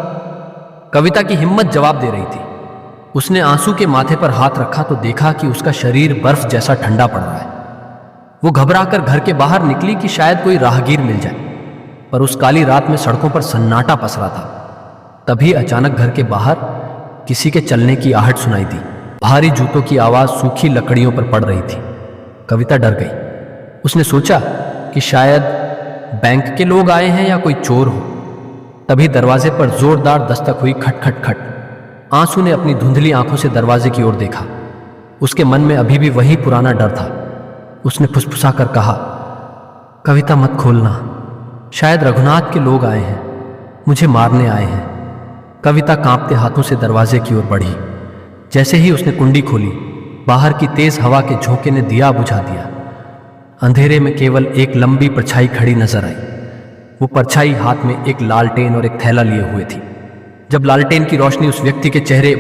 कविता की हिम्मत जवाब दे रही थी। उसने आंसू के माथे पर हाथ रखा तो देखा कि उसका शरीर बर्फ जैसा ठंडा पड़ रहा है। वो घबराकर घर के बाहर निकली कि शायद कोई राहगीर मिल जाए, पर उस काली रात में सड़कों पर सन्नाटा पसरा था। तभी अचानक घर के बाहर किसी के चलने की आहट सुनाई दी। भारी जूतों की आवाज सूखी लकड़ियों पर पड़ रही थी। कविता डर गई। उसने सोचा कि शायद बैंक के लोग आए हैं या कोई चोर हो। तभी दरवाजे पर जोरदार दस्तक हुई, खट खट खट। आंसू ने अपनी धुंधली आंखों से दरवाजे की ओर देखा। उसके मन में अभी भी वही पुराना डर था। उसने फुसफुसा कर कहा, कविता मत खोलना, शायद रघुनाथ के लोग आए हैं, मुझे मारने आए हैं। कविता कांपते हाथों से दरवाजे की ओर बढ़ी। जैसे ही उसने कुंडी खोली, बाहर की तेज हवा के झोंके ने दिया बुझा दिया। अंधेरे में केवल एक लंबी परछाई खड़ी नजर आई। वो परछाई हाथ में एक लालटेन और एक थैला लिए हुए थी। जब लालटेन की रोशनी उस व्यक्ति के चेहरे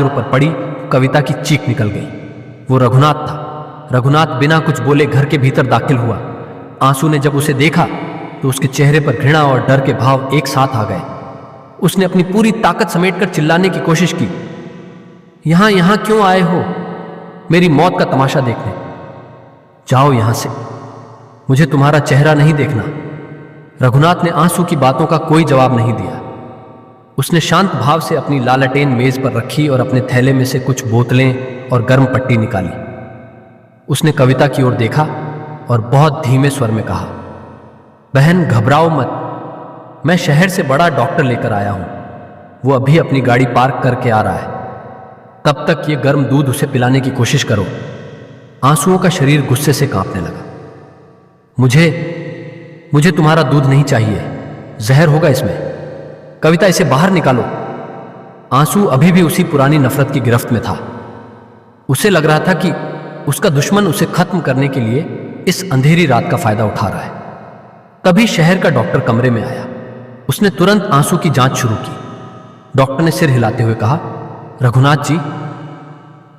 पर पड़ी, कविता की चीख निकल गई। वो रघुनाथ था। रघुनाथ बिना कुछ बोले घर के भीतर दाखिल हुआ। आंसू ने जब उसे देखा तो उसके चेहरे पर घृणा और डर के भाव एक साथ आ गए। उसने अपनी पूरी ताकत समेटकर चिल्लाने की कोशिश की, यहां यहां क्यों आए हो? मेरी मौत का तमाशा देखने। जाओ यहां से, मुझे तुम्हारा चेहरा नहीं देखना। रघुनाथ ने आंसू की बातों का कोई जवाब नहीं दिया। उसने शांत भाव से अपनी लालटेन मेज पर रखी और अपने थैले में से कुछ बोतलें और गर्म पट्टी निकाली। उसने कविता की ओर देखा और बहुत धीमे स्वर में कहा, बहन घबराओ मत, मैं शहर से बड़ा डॉक्टर लेकर आया हूं। वो अभी अपनी गाड़ी पार्क करके आ रहा है। तब तक ये गर्म दूध उसे पिलाने की कोशिश करो। आंसुओं का शरीर गुस्से से कांपने लगा। मुझे तुम्हारा दूध नहीं चाहिए, जहर होगा इसमें। कविता, इसे बाहर निकालो। आंसू अभी भी उसी पुरानी नफरत की गिरफ्त में था। उसे लग रहा था कि उसका दुश्मन उसे खत्म करने के लिए इस अंधेरी रात का फायदा उठा रहा है। तभी शहर का डॉक्टर कमरे में आया। उसने तुरंत आंसू की जांच शुरू की। डॉक्टर ने सिर हिलाते हुए कहा, रघुनाथ जी,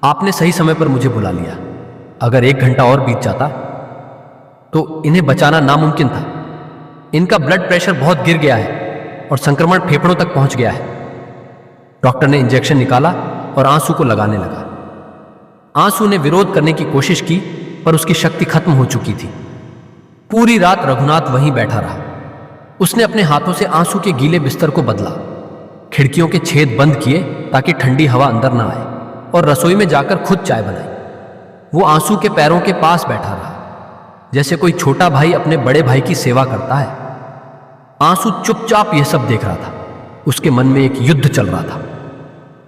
आपने सही समय पर मुझे बुला लिया। अगर 1 घंटा और बीत जाता तो इन्हें बचाना नामुमकिन था। इनका ब्लड प्रेशर बहुत गिर गया है और संक्रमण फेफड़ों तक पहुंच गया है। डॉक्टर ने इंजेक्शन निकाला और आंसू को लगाने लगा। आंसू ने विरोध करने की कोशिश की, पर उसकी शक्ति खत्म हो चुकी थी। पूरी रात रघुनाथ वहीं बैठा रहा। उसने अपने हाथों से आंसू के गीले बिस्तर को बदला, खिड़कियों के छेद बंद किए ताकि ठंडी हवा अंदर ना आए, और रसोई में जाकर खुद चाय बनाई। वो आंसू के पैरों के पास बैठा रहा, जैसे कोई छोटा भाई अपने बड़े भाई की सेवा करता है। आंसू चुपचाप यह सब देख रहा था। उसके मन में एक युद्ध चल रहा था।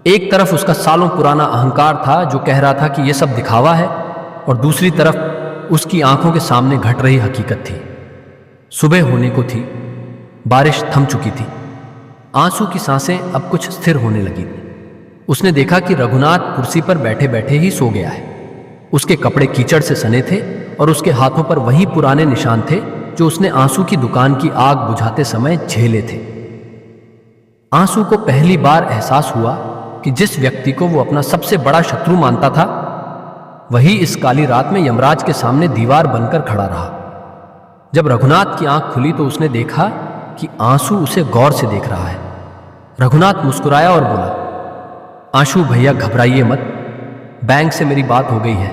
एक तरफ उसका सालों पुराना अहंकार था जो कह रहा था कि यह सब दिखावा है, और दूसरी तरफ उसकी आंखों के सामने घट रही हकीकत थी। सुबह होने को थी, बारिश थम चुकी थी। आंसू की सांसें अब कुछ स्थिर होने लगी थी। उसने देखा कि रघुनाथ कुर्सी पर बैठे बैठे ही सो गया है। उसके कपड़े कीचड़ से सने थे और उसके हाथों पर वही पुराने निशान थे जो उसने आंसू की दुकान की आग बुझाते समय झेले थे। आंसू को पहली बार एहसास हुआ कि जिस व्यक्ति को वो अपना सबसे बड़ा शत्रु मानता था, वही इस काली रात में यमराज के सामने दीवार बनकर खड़ा रहा। जब रघुनाथ की आंख खुली तो उसने देखा कि आंसू उसे गौर से देख रहा है। रघुनाथ मुस्कुराया और बोला, आंसू भैया घबराइए मत, बैंक से मेरी बात हो गई है।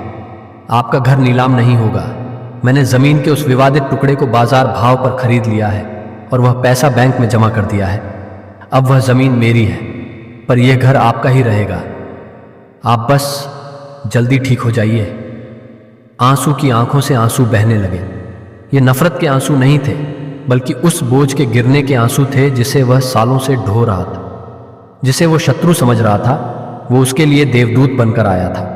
आपका घर नीलाम नहीं होगा। मैंने जमीन के उस विवादित टुकड़े को बाजार भाव पर खरीद लिया है और वह पैसा बैंक में जमा कर दिया है। अब वह जमीन मेरी है, पर यह घर आपका ही रहेगा। आप बस जल्दी ठीक हो जाइए। आंसू की आंखों से आंसू बहने लगे। ये नफरत के आंसू नहीं थे, बल्कि उस बोझ के गिरने के आंसू थे जिसे वह सालों से ढो रहा था। जिसे वो शत्रु समझ रहा था, वो उसके लिए देवदूत बनकर आया था।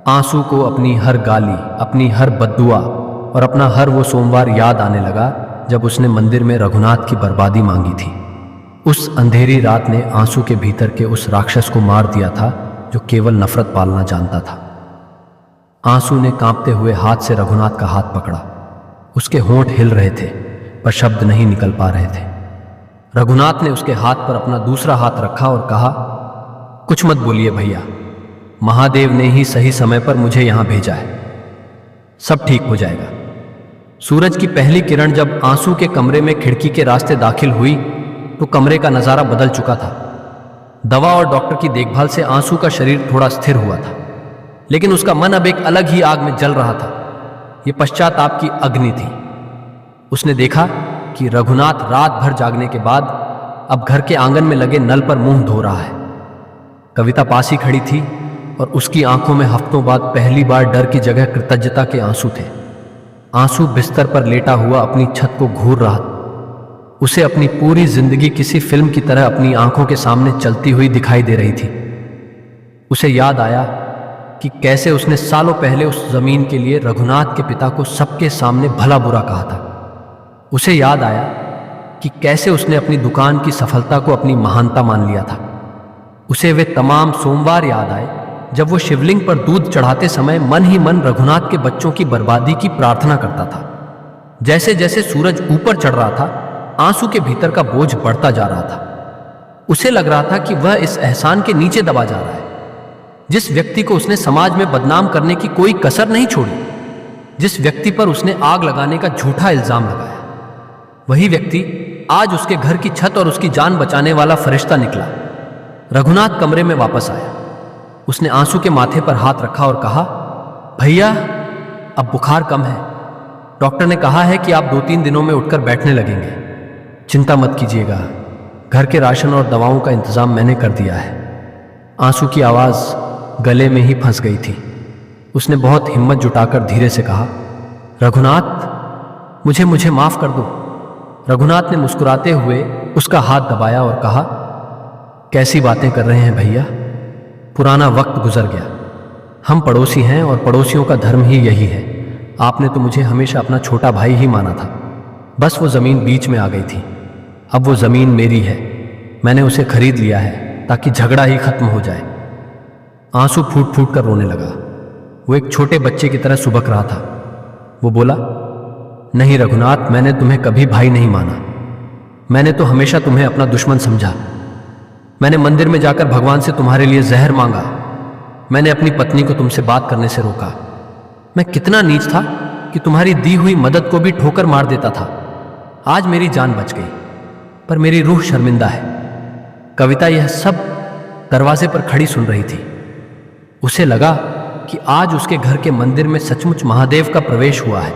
आंसू को अपनी हर गाली, अपनी हर बद्दुआ और अपना हर वो सोमवार याद आने लगा जब उसने मंदिर में रघुनाथ की बर्बादी मांगी थी। उस अंधेरी रात ने आंसू के भीतर के उस राक्षस को मार दिया था जो केवल नफरत पालना जानता था। आंसू ने कांपते हुए हाथ से रघुनाथ का हाथ पकड़ा। उसके होंठ हिल रहे थे पर शब्द नहीं निकल पा रहे थे। रघुनाथ ने उसके हाथ पर अपना दूसरा हाथ रखा और कहा, कुछ मत बोलिए भैया, महादेव ने ही सही समय पर मुझे यहां भेजा है, सब ठीक हो जाएगा। सूरज की पहली किरण जब आंसू के कमरे में खिड़की के रास्ते दाखिल हुई तो कमरे का नजारा बदल चुका था। दवा और डॉक्टर की देखभाल से आंसू का शरीर थोड़ा स्थिर हुआ था, लेकिन उसका मन अब एक अलग ही आग में जल रहा था। यह पश्चाताप की अग्नि थी। उसने देखा कि रघुनाथ रात भर जागने के बाद अब घर के आंगन में लगे नल पर मुंह धो रहा है। कविता पास ही खड़ी थी और उसकी आंखों में हफ्तों बाद पहली बार डर की जगह कृतज्ञता के आंसू थे। आंसू बिस्तर पर लेटा हुआ अपनी छत को घूर रहा था। उसे अपनी पूरी जिंदगी किसी फिल्म की तरह अपनी आंखों के सामने चलती हुई दिखाई दे रही थी। उसे याद आया कि कैसे उसने सालों पहले उस जमीन के लिए रघुनाथ के पिता को सबके सामने भला बुरा कहा था। उसे याद आया कि कैसे उसने अपनी दुकान की सफलता को अपनी महानता मान लिया था। उसे वे तमाम सोमवार याद आए जब वो शिवलिंग पर दूध चढ़ाते समय मन ही मन रघुनाथ के बच्चों की बर्बादी की प्रार्थना करता था। जैसे जैसे सूरज ऊपर चढ़ रहा था, आंसू के भीतर का बोझ बढ़ता जा रहा था। उसे लग रहा था कि वह इस एहसान के नीचे दबा जा रहा है। जिस व्यक्ति को उसने समाज में बदनाम करने की कोई कसर नहीं छोड़ी, जिस व्यक्ति पर उसने आग लगाने का झूठा इल्जाम लगाया, वही व्यक्ति आज उसके घर की छत और उसकी जान बचाने वाला फरिश्ता निकला। रघुनाथ कमरे में वापस आया। उसने आंसू के माथे पर हाथ रखा और कहा, भैया अब बुखार कम है। डॉक्टर ने कहा है कि आप 2-3 दिनों में उठकर बैठने लगेंगे। चिंता मत कीजिएगा, घर के राशन और दवाओं का इंतजाम मैंने कर दिया है। आंसू की आवाज गले में ही फंस गई थी। उसने बहुत हिम्मत जुटाकर धीरे से कहा, रघुनाथ मुझे माफ कर दो। रघुनाथ ने मुस्कुराते हुए उसका हाथ दबाया और कहा, कैसी बातें कर रहे हैं भैया, पुराना वक्त गुजर गया। हम पड़ोसी हैं और पड़ोसियों का धर्म ही यही है। आपने तो मुझे हमेशा अपना छोटा भाई ही माना था। बस वो जमीन बीच में आ गई थी। अब वो जमीन मेरी है, मैंने उसे खरीद लिया है ताकि झगड़ा ही खत्म हो जाए। आंसू फूट फूट कर रोने लगा। वो एक छोटे बच्चे की तरह सुबक रहा था। वो बोला, नहीं रघुनाथ, मैंने तुम्हें कभी भाई नहीं माना। मैंने तो हमेशा तुम्हें अपना दुश्मन समझा। मैंने मंदिर में जाकर भगवान से तुम्हारे लिए जहर मांगा। मैंने अपनी पत्नी को तुमसे बात करने से रोका। मैं कितना नीच था कि तुम्हारी दी हुई मदद को भी ठोकर मार देता था। आज मेरी जान बच गई, पर मेरी रूह शर्मिंदा है। कविता यह सब दरवाजे पर खड़ी सुन रही थी। उसे लगा कि आज उसके घर के मंदिर में सचमुच महादेव का प्रवेश हुआ है।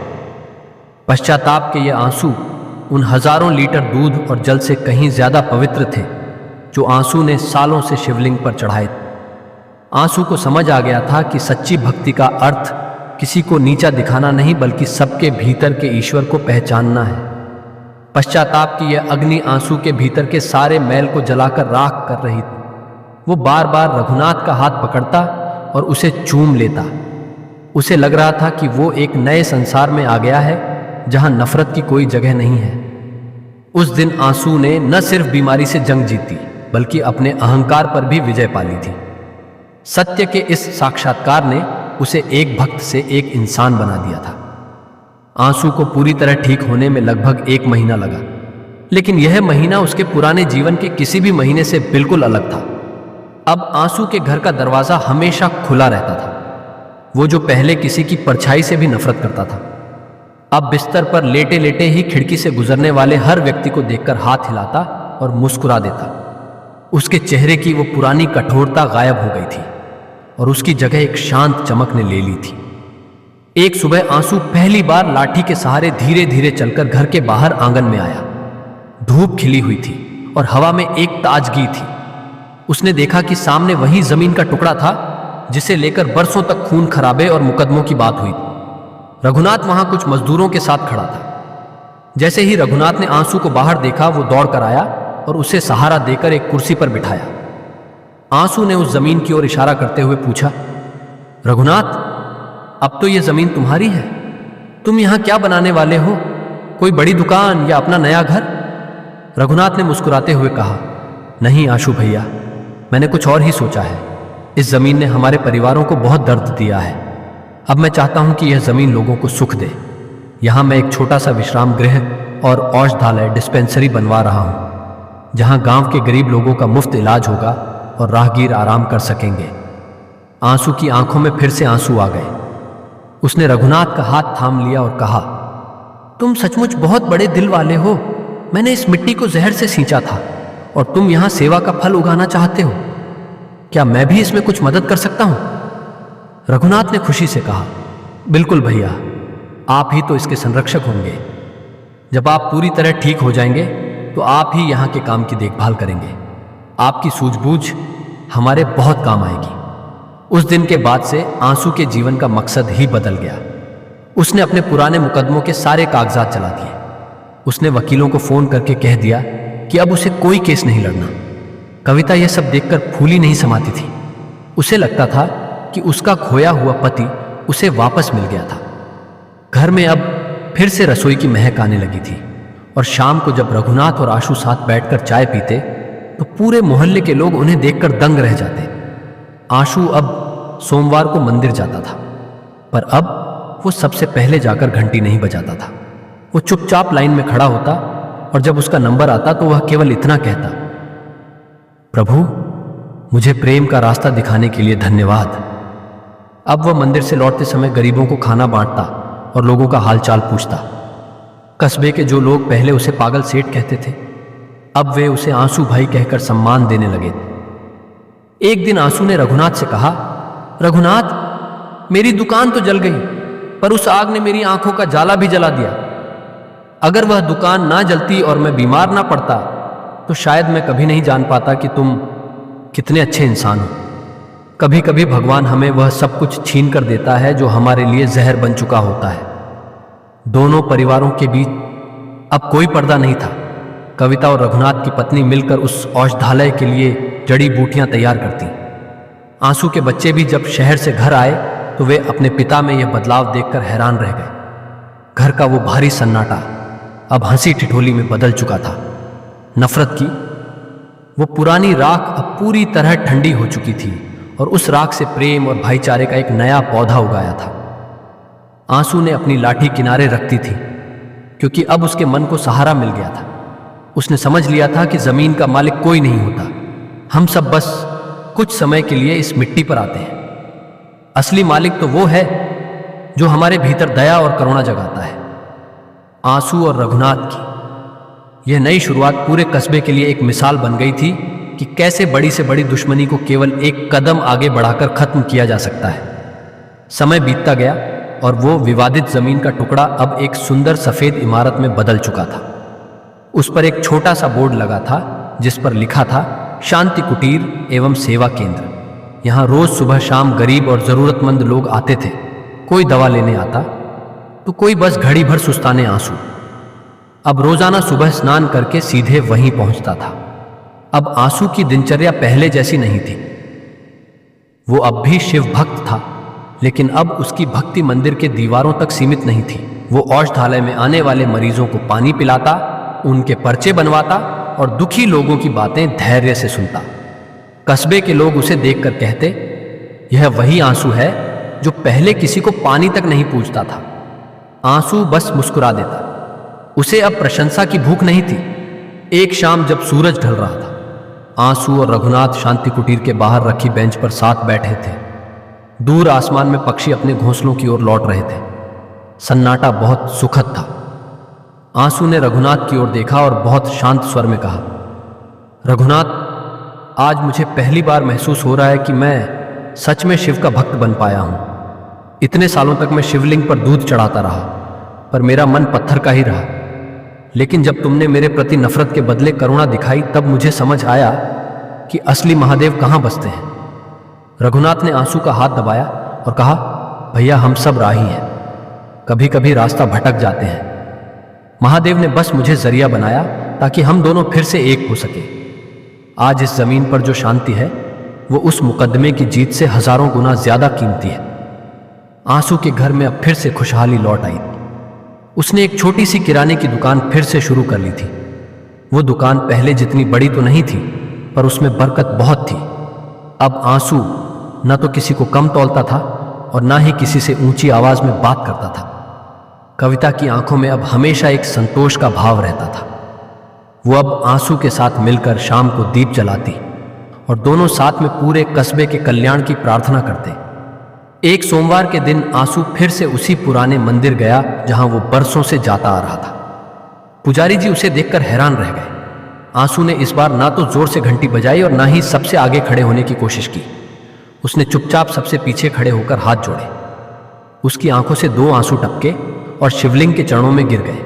पश्चाताप के ये आंसू उन हजारों लीटर दूध और जल से कहीं ज्यादा पवित्र थे जो आंसू ने सालों से शिवलिंग पर चढ़ाए। आंसू को समझ आ गया था कि सच्ची भक्ति का अर्थ किसी को नीचा दिखाना नहीं, बल्कि सबके भीतर के ईश्वर को पहचानना है। पश्चाताप की यह अग्नि आंसू के भीतर के सारे मैल को जलाकर राख कर रही थी। वो बार बार रघुनाथ का हाथ पकड़ता और उसे चूम लेता। उसे लग रहा था कि वो एक नए संसार में आ गया है जहां नफरत की कोई जगह नहीं है। उस दिन आंसू ने न सिर्फ बीमारी से जंग जीती, बल्कि अपने अहंकार पर भी विजय पाली थी। सत्य के इस साक्षात्कार ने उसे एक भक्त से एक इंसान बना दिया था। आंसू को पूरी तरह ठीक होने में लगभग 1 महीना लगा, लेकिन यह महीना उसके पुराने जीवन के किसी भी महीने से बिल्कुल अलग था। अब आंसू के घर का दरवाजा हमेशा खुला रहता था। वो जो पहले किसी की परछाई से भी नफरत करता था, अब बिस्तर पर लेटे लेटे ही खिड़की से गुजरने वाले हर व्यक्ति को देखकर हाथ हिलाता और मुस्कुरा देता। उसके चेहरे की वो पुरानी कठोरता गायब हो गई थी और उसकी जगह एक शांत चमक ने ले ली थी। एक सुबह आंसू पहली बार लाठी के सहारे धीरे धीरे चलकर घर के बाहर आंगन में आया। धूप खिली हुई थी और हवा में एक ताजगी थी। उसने देखा कि सामने वही जमीन का टुकड़ा था जिसे लेकर बरसों तक खून खराबे और मुकदमों की बात हुई। रघुनाथ वहां कुछ मजदूरों के साथ खड़ा था। जैसे ही रघुनाथ ने आंसू को बाहर देखा, वो दौड़ कर आया और उसे सहारा देकर एक कुर्सी पर बिठाया। आंसू ने उस जमीन की ओर इशारा करते हुए पूछा, रघुनाथ, अब तो यह जमीन तुम्हारी है। तुम यहां क्या बनाने वाले हो? कोई बड़ी दुकान या अपना नया घर? रघुनाथ ने मुस्कुराते हुए कहा, नहीं आशु भैया, मैंने कुछ और ही सोचा है। इस जमीन ने हमारे परिवारों को बहुत दर्द दिया है। अब मैं चाहता हूं कि यह जमीन लोगों को सुख दे। यहां मैं एक छोटा सा विश्राम गृह और औषधालय डिस्पेंसरी बनवा रहा हूं, जहां गांव के गरीब लोगों का मुफ्त इलाज होगा और राहगीर आराम कर सकेंगे। आंसू की आंखों में फिर से आंसू आ गए। उसने रघुनाथ का हाथ थाम लिया और कहा, तुम सचमुच बहुत बड़े दिल वाले हो। मैंने इस मिट्टी को जहर से सींचा था और तुम यहां सेवा का फल उगाना चाहते हो। क्या मैं भी इसमें कुछ मदद कर सकता हूं? रघुनाथ ने खुशी से कहा, बिल्कुल भैया, आप ही तो इसके संरक्षक होंगे। जब आप पूरी तरह ठीक हो जाएंगे तो आप ही यहां के काम की देखभाल करेंगे। आपकी सूझबूझ हमारे बहुत काम आएगी। उस दिन के बाद से आंसू के जीवन का मकसद ही बदल गया। उसने अपने पुराने मुकदमों के सारे कागजात चला दिए। उसने वकीलों को फोन करके कह दिया कि अब उसे कोई केस नहीं लड़ना। कविता यह सब देखकर फूली नहीं समाती थी। उसे लगता था कि उसका खोया हुआ पति उसे वापस मिल गया था। घर में अब फिर से रसोई की महक आने लगी थी और शाम को जब रघुनाथ और आशु साथ बैठकर चाय पीते तो पूरे मोहल्ले के लोग उन्हें देखकर दंग रह जाते। आशु अब सोमवार को मंदिर जाता था, पर अब वो सबसे पहले जाकर घंटी नहीं बजाता था। वो चुपचाप लाइन में खड़ा होता और जब उसका नंबर आता तो वह केवल इतना कहता, प्रभु, मुझे प्रेम का रास्ता दिखाने के लिए धन्यवाद। अब वह मंदिर से लौटते समय गरीबों को खाना बांटता और लोगों का हालचाल पूछता। कस्बे के जो लोग पहले उसे पागल सेठ कहते थे, अब वे उसे आंसू भाई कहकर सम्मान देने लगे। एक दिन आंसू ने रघुनाथ से कहा, रघुनाथ, मेरी दुकान तो जल गई, पर उस आग ने मेरी आंखों का जाला भी जला दिया। अगर वह दुकान ना जलती और मैं बीमार ना पड़ता तो शायद मैं कभी नहीं जान पाता कि तुम कितने अच्छे इंसान हो। कभी कभी भगवान हमें वह सब कुछ छीन कर देता है जो हमारे लिए जहर बन चुका होता है। दोनों परिवारों के बीच अब कोई पर्दा नहीं था। कविता और रघुनाथ की पत्नी मिलकर उस औषधालय के लिए जड़ी बूटियां तैयार करती। आंसू के बच्चे भी जब शहर से घर आए तो वे अपने पिता में यह बदलाव देखकर हैरान रह गए। घर का वो भारी सन्नाटा अब हंसी ठिठोली में बदल चुका था। नफरत की वो पुरानी राख अब पूरी तरह ठंडी हो चुकी थी और उस राख से प्रेम और भाईचारे का एक नया पौधा उगाया था। आंसू ने अपनी लाठी किनारे रखती थी क्योंकि अब उसके मन को सहारा मिल गया था। उसने समझ लिया था कि जमीन का मालिक कोई नहीं होता। हम सब बस कुछ समय के लिए इस मिट्टी पर आते हैं। असली मालिक तो वो है जो हमारे भीतर दया और करुणा जगाता है। आंसू और रघुनाथ की यह नई शुरुआत पूरे कस्बे के लिए एक मिसाल बन गई थी कि कैसे बड़ी से बड़ी दुश्मनी को केवल एक कदम आगे बढ़ाकर खत्म किया जा सकता है। समय बीतता गया और वो विवादित जमीन का टुकड़ा अब एक सुंदर सफेद इमारत में बदल चुका था। उस पर एक छोटा सा बोर्ड लगा था जिस पर लिखा था, शांति कुटीर एवं सेवा केंद्र। यहाँ रोज सुबह शाम गरीब और जरूरतमंद लोग आते थे। कोई दवा लेने आता तो कोई बस घड़ी भर सुस्ताने आंसू। अब रोजाना सुबह स्नान करके सीधे वहीं पहुंचता था। अब आंसू की दिनचर्या पहले जैसी नहीं थी। वो अब भी शिव भक्त था, लेकिन अब उसकी भक्ति मंदिर के दीवारों तक सीमित नहीं थी। वो औषधालय में आने वाले मरीजों को पानी पिलाता, उनके पर्चे बनवाता और दुखी लोगों की बातें धैर्य से सुनता। कस्बे के लोग उसे देखकर कहते, यह वही आंसू है जो पहले किसी को पानी तक नहीं पूछता था। आंसू बस मुस्कुरा देता। उसे अब प्रशंसा की भूख नहीं थी। एक शाम जब सूरज ढल रहा था, आंसू और रघुनाथ शांति कुटीर के बाहर रखी बेंच पर साथ बैठे थे। दूर आसमान में पक्षी अपने घोंसलों की ओर लौट रहे थे। सन्नाटा बहुत सुखद था। आंसू ने रघुनाथ की ओर देखा और बहुत शांत स्वर में कहा, रघुनाथ, आज मुझे पहली बार महसूस हो रहा है कि मैं सच में शिव का भक्त बन पाया हूं। इतने सालों तक मैं शिवलिंग पर दूध चढ़ाता रहा, पर मेरा मन पत्थर का ही रहा। लेकिन जब तुमने मेरे प्रति नफरत के बदले करुणा दिखाई, तब मुझे समझ आया कि असली महादेव कहां बसते हैं। रघुनाथ ने आंसू का हाथ दबाया और कहा, भैया, हम सब राही हैं, कभी कभी रास्ता भटक जाते हैं। महादेव ने बस मुझे जरिया बनाया ताकि हम दोनों फिर से एक हो सके। आज इस जमीन पर जो शांति है वो उस मुकदमे की जीत से हजारों गुना ज्यादा कीमती है। आंसू के घर में अब फिर से खुशहाली लौट आई। उसने एक छोटी सी किराने की दुकान फिर से शुरू कर ली थी। वो दुकान पहले जितनी बड़ी तो नहीं थी, पर उसमें बरकत बहुत थी। अब आंसू न तो किसी को कम तौलता था और ना ही किसी से ऊंची आवाज में बात करता था। कविता की आंखों में अब हमेशा एक संतोष का भाव रहता था। वो अब आंसू के साथ मिलकर शाम को दीप जलाती और दोनों साथ में पूरे कस्बे के कल्याण की प्रार्थना करते। एक सोमवार के दिन आंसू फिर से उसी पुराने मंदिर गया जहां वो बरसों से जाता आ रहा था। पुजारी जी उसे देखकर हैरान रह गए। आंसू ने इस बार ना तो जोर से घंटी बजाई और ना ही सबसे आगे खड़े होने की कोशिश की। उसने चुपचाप सबसे पीछे खड़े होकर हाथ जोड़े। उसकी आंखों से 2 आंसू टपके और शिवलिंग के चरणों में गिर गए।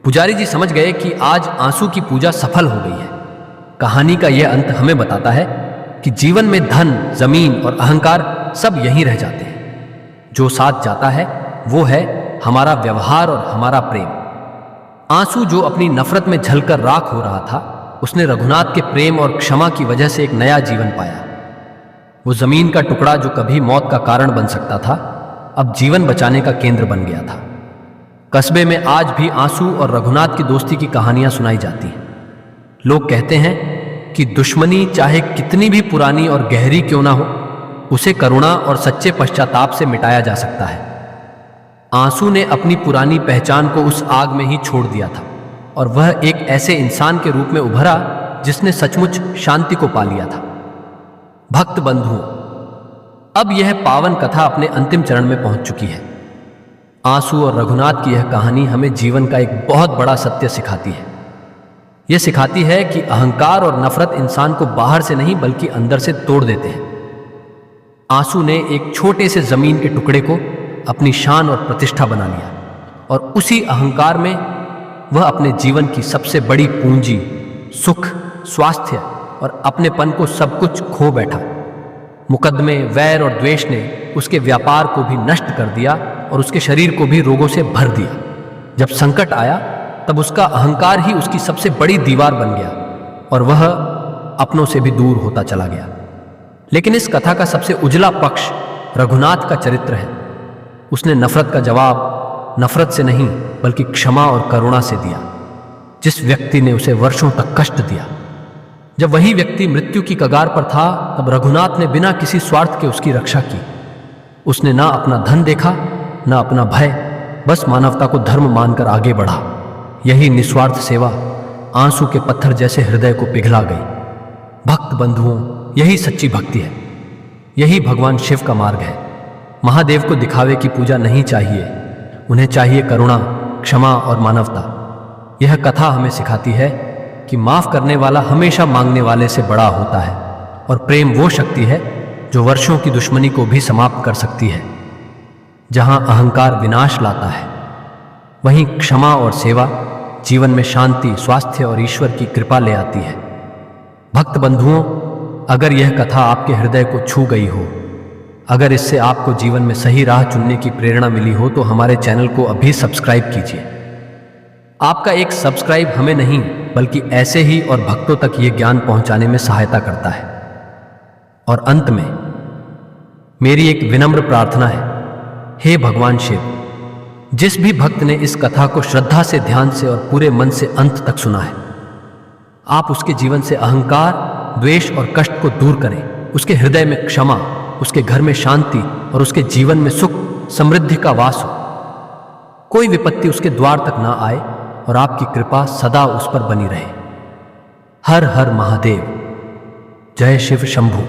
पुजारी जी समझ गए कि आज आंसू की पूजा सफल हो गई है। कहानी का यह अंत हमें बताता है कि जीवन में धन, जमीन और अहंकार सब यहीं रह जाते हैं। जो साथ जाता है वो है हमारा व्यवहार और हमारा प्रेम। आंसू जो अपनी नफरत में झलकर राख हो रहा था, उसने रघुनाथ के प्रेम और क्षमा की वजह से एक नया जीवन पाया। वो जमीन का टुकड़ा जो कभी मौत का कारण बन सकता था, अब जीवन बचाने का केंद्र बन गया था। कस्बे में आज भी आंसू और रघुनाथ की दोस्ती की कहानियां सुनाई जाती हैं। लोग कहते हैं कि दुश्मनी चाहे कितनी भी पुरानी और गहरी क्यों ना हो, उसे करुणा और सच्चे पश्चाताप से मिटाया जा सकता है। आंसू ने अपनी पुरानी पहचान को उस आग में ही छोड़ दिया था और वह एक ऐसे इंसान के रूप में उभरा जिसने सचमुच शांति को पा लिया था। भक्त बंधुओं, अब यह पावन कथा अपने अंतिम चरण में पहुंच चुकी है। आंसू और रघुनाथ की यह कहानी हमें जीवन का एक बहुत बड़ा सत्य सिखाती है। यह सिखाती है कि अहंकार और नफरत इंसान को बाहर से नहीं बल्कि अंदर से तोड़ देते हैं। आंसू ने एक छोटे से जमीन के टुकड़े को अपनी शान और प्रतिष्ठा बना लिया और उसी अहंकार में वह अपने जीवन की सबसे बड़ी पूंजी, सुख, स्वास्थ्य और अपनेपन को सब कुछ खो बैठा। मुकदमे, वैर और द्वेष ने उसके व्यापार को भी नष्ट कर दिया और उसके शरीर को भी रोगों से भर दिया। जब संकट आया तब उसका अहंकार ही उसकी सबसे बड़ी दीवार बन गया और वह अपनों से भी दूर होता चला गया। लेकिन इस कथा का सबसे उजला पक्ष रघुनाथ का चरित्र है। उसने नफरत का जवाब नफरत से नहीं बल्कि क्षमा और करुणा से दिया। जिस व्यक्ति ने उसे वर्षों तक कष्ट दिया, जब वही व्यक्ति मृत्यु की कगार पर था, तब रघुनाथ ने बिना किसी स्वार्थ के उसकी रक्षा की। उसने ना अपना धन देखा, ना अपना भय, बस मानवता को धर्म मानकर आगे बढ़ा। यही निस्वार्थ सेवा आंसू के पत्थर जैसे हृदय को पिघला गई। भक्त बंधुओं, यही सच्ची भक्ति है। यही भगवान शिव का मार्ग है। महादेव को दिखावे की पूजा नहीं चाहिए, उन्हें चाहिए करुणा, क्षमा और मानवता। यह कथा हमें सिखाती है कि माफ करने वाला हमेशा मांगने वाले से बड़ा होता है और प्रेम वो शक्ति है जो वर्षों की दुश्मनी को भी समाप्त कर सकती है। जहां अहंकार विनाश लाता है, वहीं क्षमा और सेवा जीवन में शांति, स्वास्थ्य और ईश्वर की कृपा ले आती है। भक्त बंधुओं, अगर यह कथा आपके हृदय को छू गई हो, अगर इससे आपको जीवन में सही राह चुनने की प्रेरणा मिली हो, तो हमारे चैनल को अभी सब्सक्राइब कीजिए। आपका एक सब्सक्राइब हमें नहीं बल्कि ऐसे ही और भक्तों तक ये ज्ञान पहुंचाने में सहायता करता है। और अंत में मेरी एक विनम्र प्रार्थना है। हे भगवान शिव, जिस भी भक्त ने इस कथा को श्रद्धा से, ध्यान से और पूरे मन से अंत तक सुना है, आप उसके जीवन से अहंकार, द्वेष और कष्ट को दूर करें। उसके हृदय में क्षमा, उसके घर में शांति और उसके जीवन में सुख, समृद्धि का वास हो। कोई विपत्ति उसके द्वार तक ना आए और आपकी कृपा सदा उस पर बनी रहे। हर हर महादेव। जय शिव शंभु।